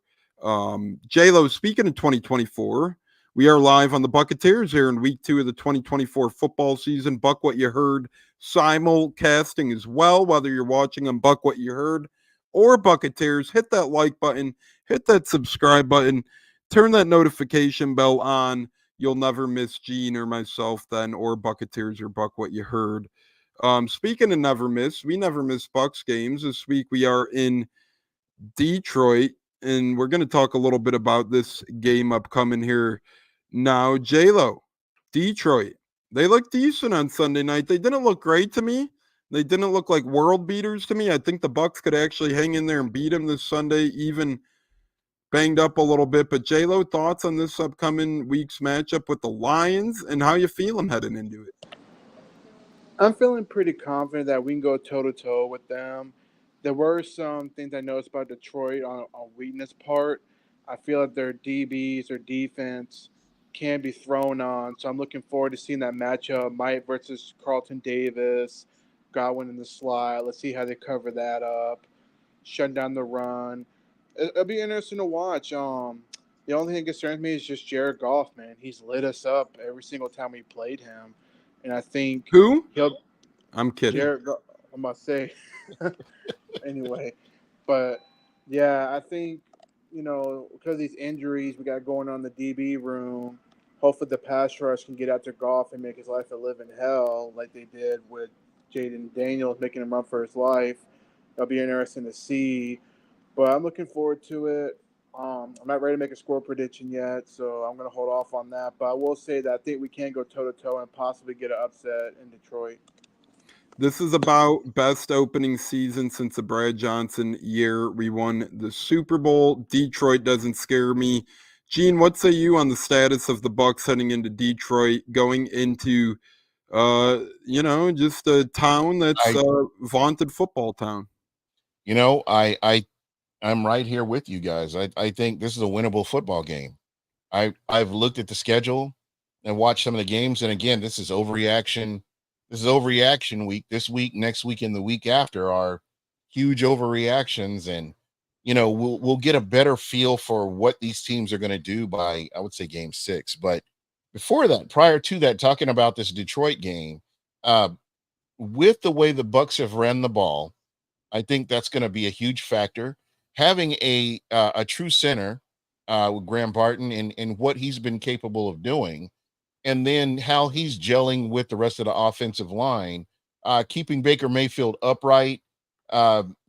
J-Lo, speaking of 2024, we are live on the Buccateers here in week 2 of the 2024 football season. Buc What You Heard simulcasting as well, whether you're watching on Buc What You Heard or Buccateers. Hit that like button, hit that subscribe button, turn that notification bell on. You'll never miss Gene or myself then, or Buccateers or Buc What You Heard. Speaking of never miss, we never miss Bucs games. This week we are in Detroit, and we're going to talk a little bit about this game upcoming here now. J-Lo, Detroit, they look decent on Sunday night. They didn't look great to me. They didn't look like world beaters to me. I think the Bucs could actually hang in there and beat them this Sunday, even banged up a little bit. But J-Lo, thoughts on this upcoming week's matchup with the Lions and how you feel them heading into it? I'm feeling pretty confident that we can go toe-to-toe with them. There were some things I noticed about Detroit on weakness part. I feel like their DBs, their defense can be thrown on. So I'm looking forward to seeing that matchup, Mike versus Carlton Davis, Godwin in the slot. Let's see how they cover that up, shut down the run. It'll be interesting to watch. The only thing that concerns me is just Jared Goff, man. He's lit us up every single time we played him. And I think Who? he'll I'm kidding. Jared, I'm about to say. Anyway, but yeah, I think, because of these injuries we got going on in the DB room, hopefully the pass rush can get out to Goff and make his life a living hell like they did with Jaden Daniels, making him run for his life. That'll be interesting to see. But I'm looking forward to it. I'm not ready to make a score prediction yet, so I'm going to hold off on that. But I will say that I think we can go toe-to-toe and possibly get an upset in Detroit. This is about best opening season since the Brad Johnson year. We won the Super Bowl. Detroit doesn't scare me. Gene, what say you on the status of the Bucs heading into Detroit, going into, just a town that's a vaunted football town? I'm right here with you guys. I think this is a winnable football game. I've looked at the schedule and watched some of the games, and again, this is overreaction. This is overreaction week. This week, next week, and the week after are huge overreactions, and we'll get a better feel for what these teams are going to do by, I would say, game 6. But before that, prior to that, talking about this Detroit game, with the way the Bucs have ran the ball, I think that's going to be a huge factor. Having a true center with Graham Barton and what he's been capable of doing, and then how he's gelling with the rest of the offensive line, keeping Baker Mayfield upright,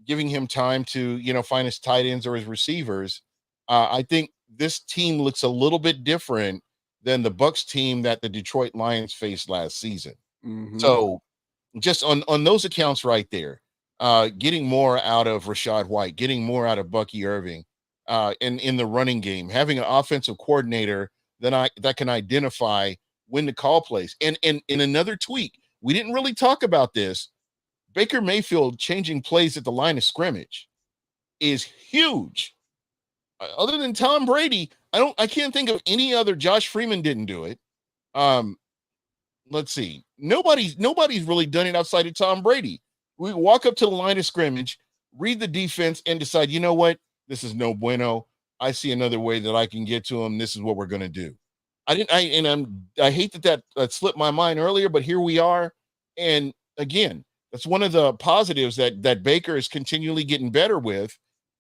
giving him time to, find his tight ends or his receivers. I think this team looks a little bit different than the Bucs team that the Detroit Lions faced last season. Mm-hmm. So just on those accounts right there, getting more out of Rachaad White, getting more out of Bucky Irving, in the running game, having an offensive coordinator that can identify when to call plays. And in another tweak, we didn't really talk about this. Baker Mayfield changing plays at the line of scrimmage is huge. Other than Tom Brady, I can't think of any other. Josh Freeman didn't do it. Let's see. Nobody's really done it outside of Tom Brady. We walk up to the line of scrimmage, read the defense, and decide, you know what? This is no bueno. I see another way that I can get to him. This is what we're going to do. I hate that slipped my mind earlier, but here we are. And again, that's one of the positives that Baker is continually getting better with.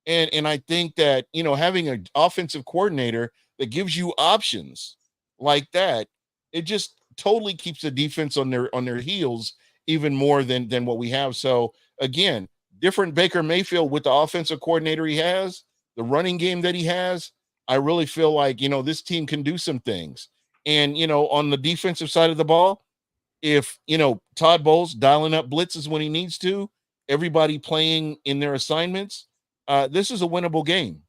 And I think that, having an offensive coordinator that gives you options like that, it just totally keeps the defense on their heels even more than what we have. So again, different Baker Mayfield with the offensive coordinator he has, the running game that he has. I really feel like, this team can do some things. And, on the defensive side of the ball, if, Todd Bowles dialing up blitzes when he needs to, everybody playing in their assignments, this is a winnable game.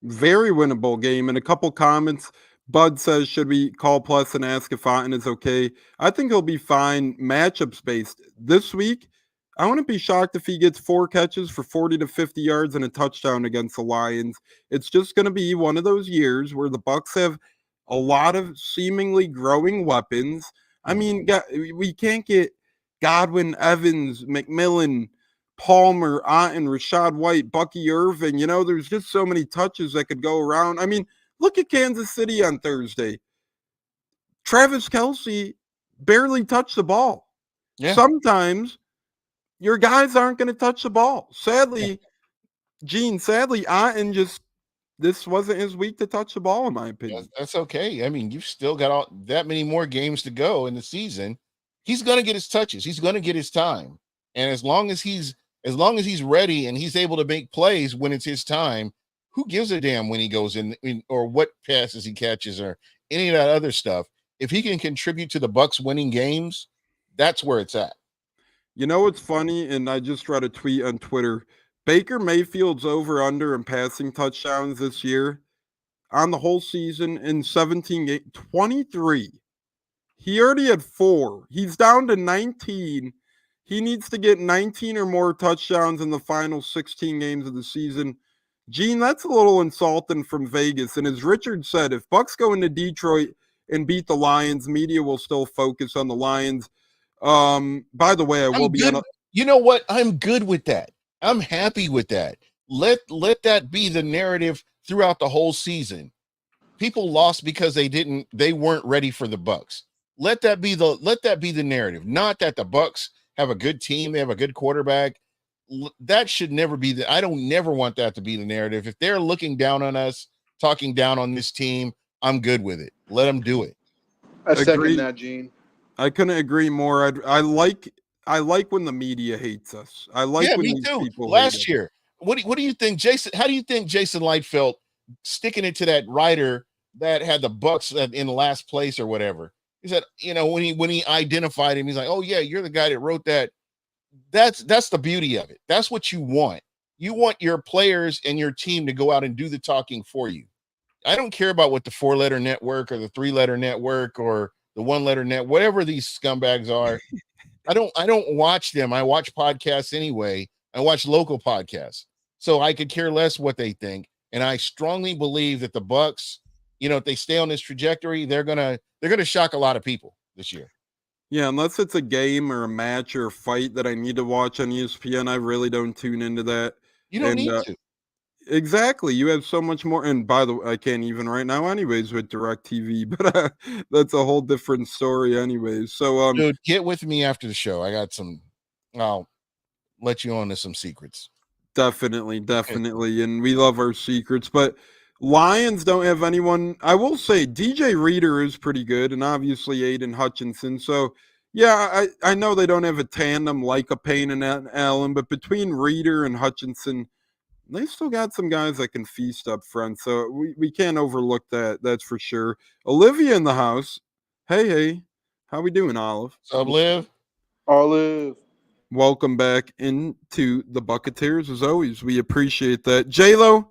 Very winnable game. And a couple comments. Bud says, should we call plus and ask if Otten is okay? I think he'll be fine matchups based. This week, I wouldn't be shocked if he gets 4 catches for 40 to 50 yards and a touchdown against the Lions. It's just going to be one of those years where the Bucs have a lot of seemingly growing weapons. I mean, we can't get Godwin, Evans, McMillan, Palmer, Otten, Rashad White, Bucky Irving. There's just so many touches that could go around. I mean, look at Kansas City on Thursday. Travis Kelce barely touched the ball. Yeah. Sometimes your guys aren't going to touch the ball. Sadly, Otten this wasn't his week to touch the ball, in my opinion. That's okay. I mean, you've still got that many more games to go in the season. He's going to get his touches. He's going to get his time. And as long as he's ready and he's able to make plays when it's his time, who gives a damn when he goes in or what passes he catches or any of that other stuff? If he can contribute to the Bucs winning games, that's where it's at. What's funny? And I just read a tweet on Twitter. Baker Mayfield's over-under in passing touchdowns this year on the whole season in 17 games, 23. He already had 4. He's down to 19. He needs to get 19 or more touchdowns in the final 16 games of the season. Gene, that's a little insulting from Vegas. And as Richard said, if Bucs go into Detroit and beat the Lions, media will still focus on the Lions. By the way, I will be on you know what? I'm good with that. I'm happy with that. Let that be the narrative throughout the whole season. People lost because they weren't ready for the Bucs. Let that be the narrative. Not that the Bucs have a good team, they have a good quarterback. That should never be I don't never want that to be the narrative. If they're looking down on us, talking down on this team, I'm good with it. Let them do it. I second that, Gene. I couldn't agree more. I like when the media hates us. I like when these people last year. What do you think, Jason? How do you think Jason Light felt sticking it to that writer that had the Bucs in last place or whatever? He said, when he identified him, he's like, "Oh yeah, you're the guy that wrote that." That's the beauty of it. That's what you want. You want your players and your team to go out and do the talking for you. I don't care about what the 4-letter network or the 3-letter network or the 1-letter net, whatever these scumbags are. I don't watch them. I watch podcasts anyway. I watch local podcasts. So I could care less what they think. And I strongly believe that the Bucs, if they stay on this trajectory, they're gonna shock a lot of people this year. Yeah, unless it's a game or a match or a fight that I need to watch on ESPN, I really don't tune into that. You don't need to. Exactly. You have so much more. And by the way, I can't even right now anyways with DirecTV, but that's a whole different story anyways. So, dude, get with me after the show. I'll let you on to some secrets. Definitely. And we love our secrets, but Lions don't have anyone. I will say DJ Reader is pretty good, and obviously Aiden Hutchinson. So, yeah, I know they don't have a tandem like a Payne and Allen, but between Reader and Hutchinson, they still got some guys that can feast up front. So we can't overlook that. That's for sure. Olivia in the house. Hey. How we doing, Olive? What's up, Liv? Olive. Welcome back into the Buccateers. As always, we appreciate that. J-Lo,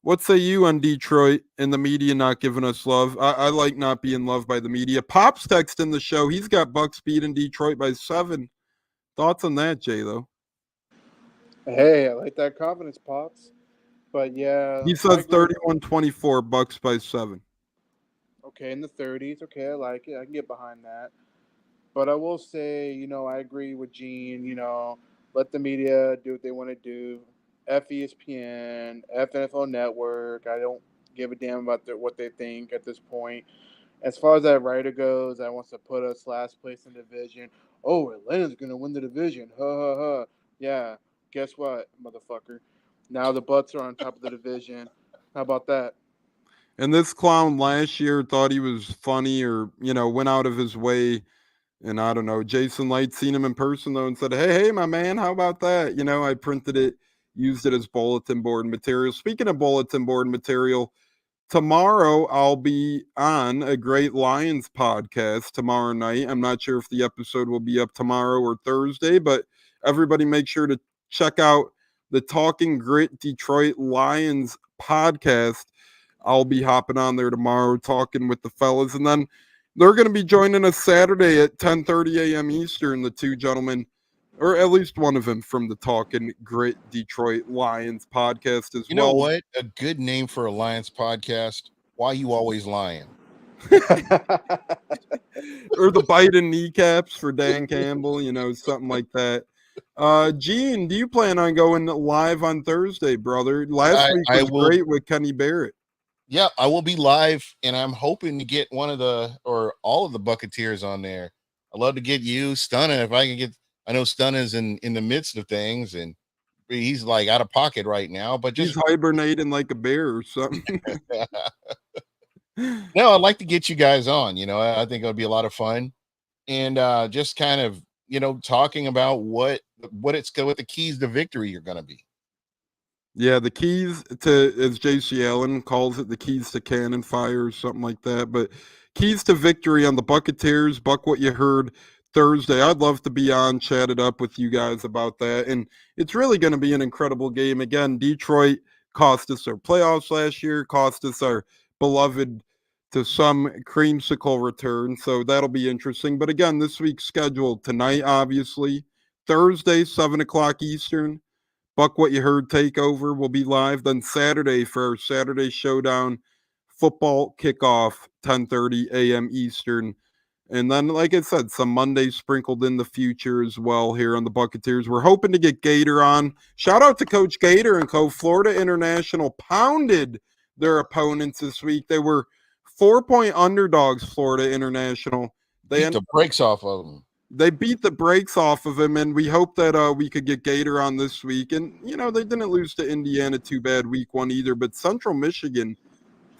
what say you on Detroit and the media not giving us love? I like not being loved by the media. Pop's texting the show. He's got Bucs beating Detroit by 7. Thoughts on that, J-Lo? Hey, I like that confidence, Pops. But yeah. He says 31-24, Bucs by 7. Okay, in the 30s. Okay, I like it. I can get behind that. But I will say, I agree with Gene. Let the media do what they want to do. F ESPN, F NFL Network. I don't give a damn about what they think at this point. As far as that writer goes, that wants to put us last place in the division. Oh, Atlanta's going to win the division. Ha, ha, ha. Yeah, guess what, motherfucker? Now the Bucs are on top of the division. How about that? And this clown last year thought he was funny or, went out of his way. And I don't know, Jason Light seen him in person, though, and said, hey, my man, how about that? I printed it, used it as bulletin board material. Speaking of bulletin board material, tomorrow I'll be on a great Lions podcast tomorrow night. I'm not sure if the episode will be up tomorrow or Thursday, but everybody make sure to check out the Talking Grit Detroit Lions podcast. I'll be hopping on there tomorrow talking with the fellas. And then they're going to be joining us Saturday at 10:30 a.m. Eastern, the two gentlemen, or at least one of them from the Talking Grit Detroit Lions podcast as well. You know what? A good name for a Lions podcast, Why You Always Lying. Or the Biden kneecaps for Dan Campbell, something like that. Gene, do you plan on going live on Thursday, brother? Last week I was will. great with Kenny Barrett. Yeah, I will be live, and I'm hoping to get one of or all of the Buccateers on there. I'd love to get you, Stunner, if I can get. I know Stunner's in the midst of things, and he's like out of pocket right now. But He's just hibernating like a bear or something. no, I'd like to get you guys on. I think it would be a lot of fun, and just kind of talking about what the keys to victory are going to be. Yeah, the keys to, as JC Allen calls it, the keys to cannon fire or something like that. But keys to victory on the Buccateers, Buc What Ya Heard Thursday. I'd love to be on, chat it up with you guys about that. And it's really going to be an incredible game. Again, Detroit cost us our playoffs last year, cost us our beloved to some creamsicle return. So that'll be interesting. But again, this week's scheduled tonight, obviously. Thursday, 7 o'clock Eastern. Buc What You Heard Takeover will be live. Then Saturday for our Saturday Showdown football kickoff, 10:30 a.m. Eastern. And then, like I said, some Mondays sprinkled in the future as well here on the Buccateers. We're hoping to get Gator on. Shout out to Coach Gator and co. Florida International pounded their opponents this week. They were 4-point underdogs, Florida International. They beat the brakes off of them. They beat the brakes off of him, and we hope that we could get Gator on this week. And, they didn't lose to Indiana too bad week one either, but Central Michigan,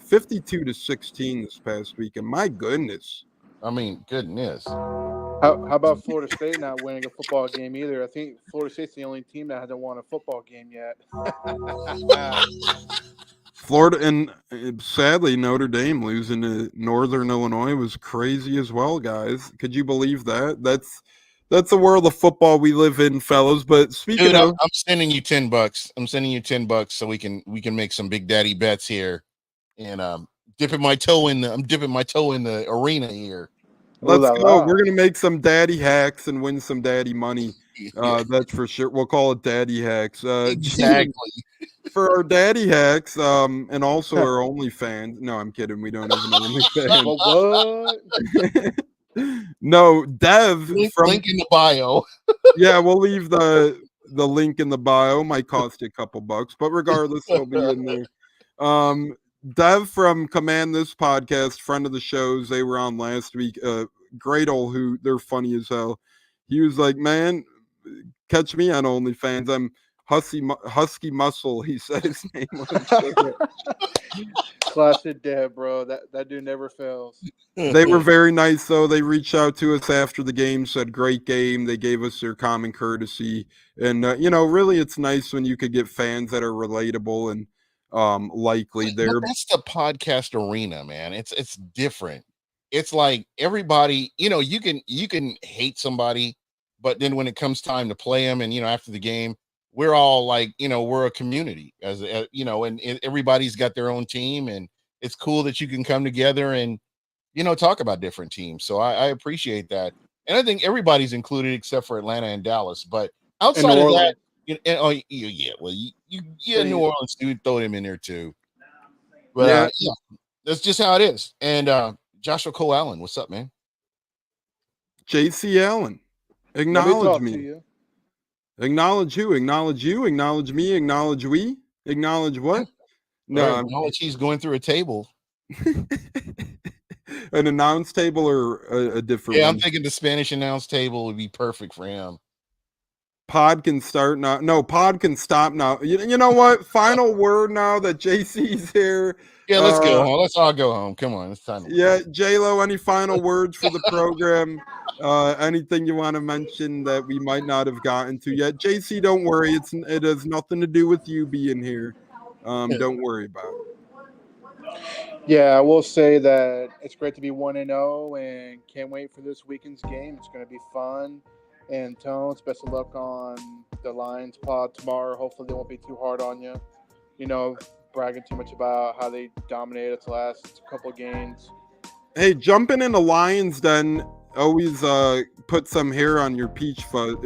52-16 this past week. And my goodness. I mean, goodness. How about Florida State not winning a football game either? I think Florida State's the only team that hasn't won a football game yet. Florida and sadly Notre Dame losing to Northern Illinois was crazy as well, guys. Could you believe that? That's the world of football we live in, fellas. But speaking of, I'm sending you $10. I'm sending you $10 so we can make some big daddy bets here, and dipping my toe in the arena here. Let's go. We're gonna make some daddy hacks and win some daddy money. That's for sure. We'll call it daddy hacks. Exactly. For our daddy hacks, and also our OnlyFans. No, I'm kidding. We don't have an OnlyFans. What? No, Dev link in the bio. Yeah, we'll leave the link in the bio. Might cost you a couple bucks, but regardless, it'll be in there. Dev from Command This Podcast, friend of the shows, they were on last week. Great old hoot. They're funny as hell. He was like, man, catch me on OnlyFans. I'm Husky Muscle, he said his name was. Classic Dev, bro. That dude never fails. They were very nice, though. They reached out to us after the game, said, great game. They gave us their common courtesy. And, really it's nice when you could get fans that are relatable and likely there. That's the podcast arena, man. It's different. It's like everybody, you can hate somebody, but then when it comes time to play them, and after the game, we're all like, we're a community as and everybody's got their own team, and it's cool that you can come together and talk about different teams. So I appreciate that, and I think everybody's included except for Atlanta and Dallas. But outside of that. New Orleans, dude, throw him in there too. But that's just how it is. And Joshua Cole Allen, what's up, man? JC Allen, acknowledge me. Acknowledge who? Acknowledge you? Acknowledge me? Acknowledge we? Acknowledge what? No, acknowledge he's going through a table. An announce table or a different? Yeah, one? I'm thinking the Spanish announce table would be perfect for him. Pod can start now. No, pod can stop now. You know what? Final word now that JC's here. Yeah, let's go home. Let's all go home. Come on, it's time. J-Lo, any final words for the program? Anything you want to mention that we might not have gotten to yet? JC, don't worry. It has nothing to do with you being here. Don't worry about it. Yeah, I will say that it's great to be 1-0 and can't wait for this weekend's game. It's going to be fun. And Tones, best of luck on the Lions pod tomorrow. Hopefully they won't be too hard on you. Bragging too much about how they dominated the last couple games. Hey, jumping into Lions Den always put some hair on your peach fuzz,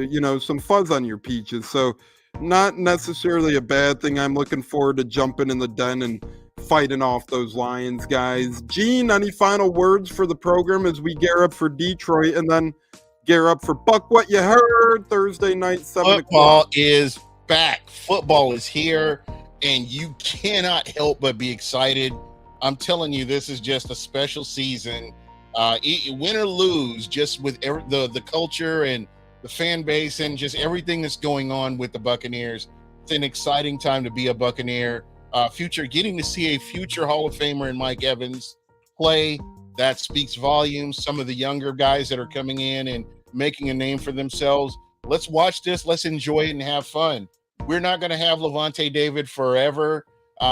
some fuzz on your peaches. So not necessarily a bad thing. I'm looking forward to jumping in the den and fighting off those Lions guys. Gene, any final words for the program as we gear up for Detroit and then gear up for Buc What Ya Heard Thursday night, 7 Football o'clock? is back. Football is here, and you cannot help but be excited. I'm telling you, this is just a special season. Win or lose, just with the culture and the fan base and just everything that's going on with the Buccaneers. It's an exciting time to be a Buccaneer. Getting to see a future Hall of Famer in Mike Evans play, that speaks volumes. Some of the younger guys that are coming in and making a name for themselves. Let's watch this. Let's enjoy it and have fun. We're not going to have Levante David forever.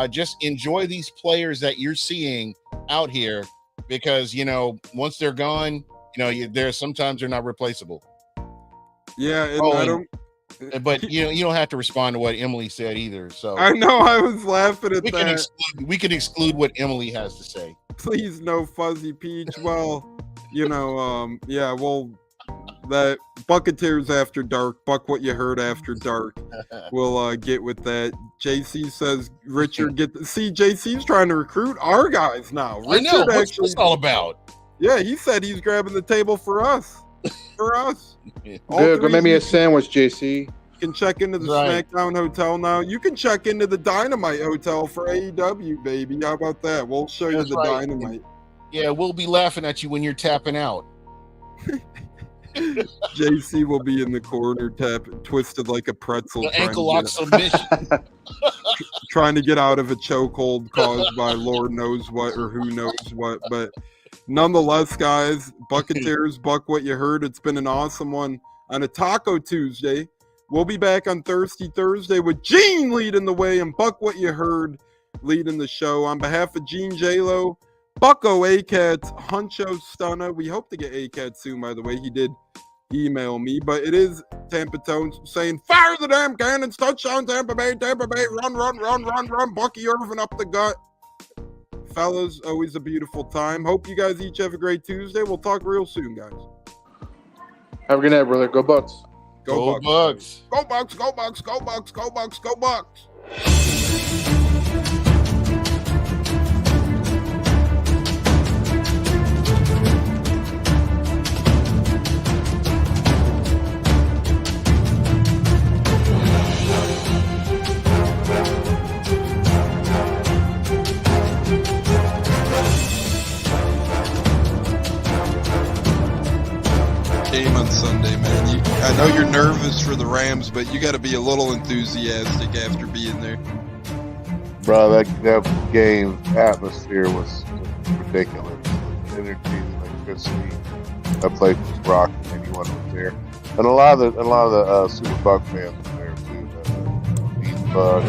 Just enjoy these players that you're seeing out here because, once they're gone, sometimes they're not replaceable. Yeah, and But you don't have to respond to what Emily said either. So I know I was laughing at that. We can exclude what Emily has to say. Please, no Fuzzy Peach. Well, that Buccateers after dark, Buc What You Heard after dark. We'll get with that. JC says Richard JC's trying to recruit our guys now. Richard, I know. What's this all about? Yeah, he said he's grabbing the table for us. For us. Good. Go make me a sandwich, JC. You can check into the SmackDown Hotel now. You can check into the Dynamite Hotel for AEW, baby. How about that? We'll show you the Dynamite. Yeah, we'll be laughing at you when you're tapping out. JC will be in the corner, twisted like a pretzel. The ankle lock submission. Trying to get out of a chokehold caused by Lord knows what or who knows what. But nonetheless, guys, Buccateers, Buc What You Heard. It's been an awesome one on a Taco Tuesday. We'll be back on Thursday with Gene leading the way and Buc What You Heard leading the show. On behalf of Gene J-Lo, Bucko ACATS, Huncho Stunna. We hope to get ACAT soon, by the way. He did email me, but it is Tampa Tones saying, fire the damn cannons, touchdown Tampa Bay, run, Bucky Irvin up the gut. Fellas, always a beautiful time. Hope you guys each have a great Tuesday. We'll talk real soon, guys. Have a good night, brother. Go Bucs. Go Bucs. Go Bucs, go Bucs, go Bucs, go Bucs, go Bucs. Game on Sunday, man. I know you're nervous for the Rams, but you got to be a little enthusiastic after being there. Bro, that game atmosphere was ridiculous. The energy, the electricity. That place was rocking. Anyone was there, and a lot of the Super Buc fans were there too. These Bucs.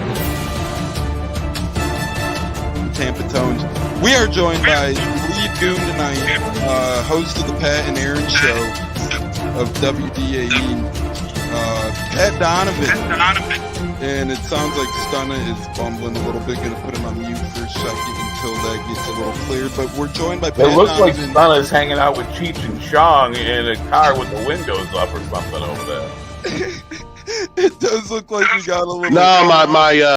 Tampa Tones. We are joined by Lee Goon tonight, host of the Pat and Aaron Show of WDAE, Pat Donovan. And it sounds like Stunna is bumbling a little bit. Going to put him on mute for a second until that gets a little cleared. But we're joined by Pat It looks like Donovan. Stunna's hanging out with Cheech and Chong in a car with the windows up or something over there. It does look like we got a little. No, my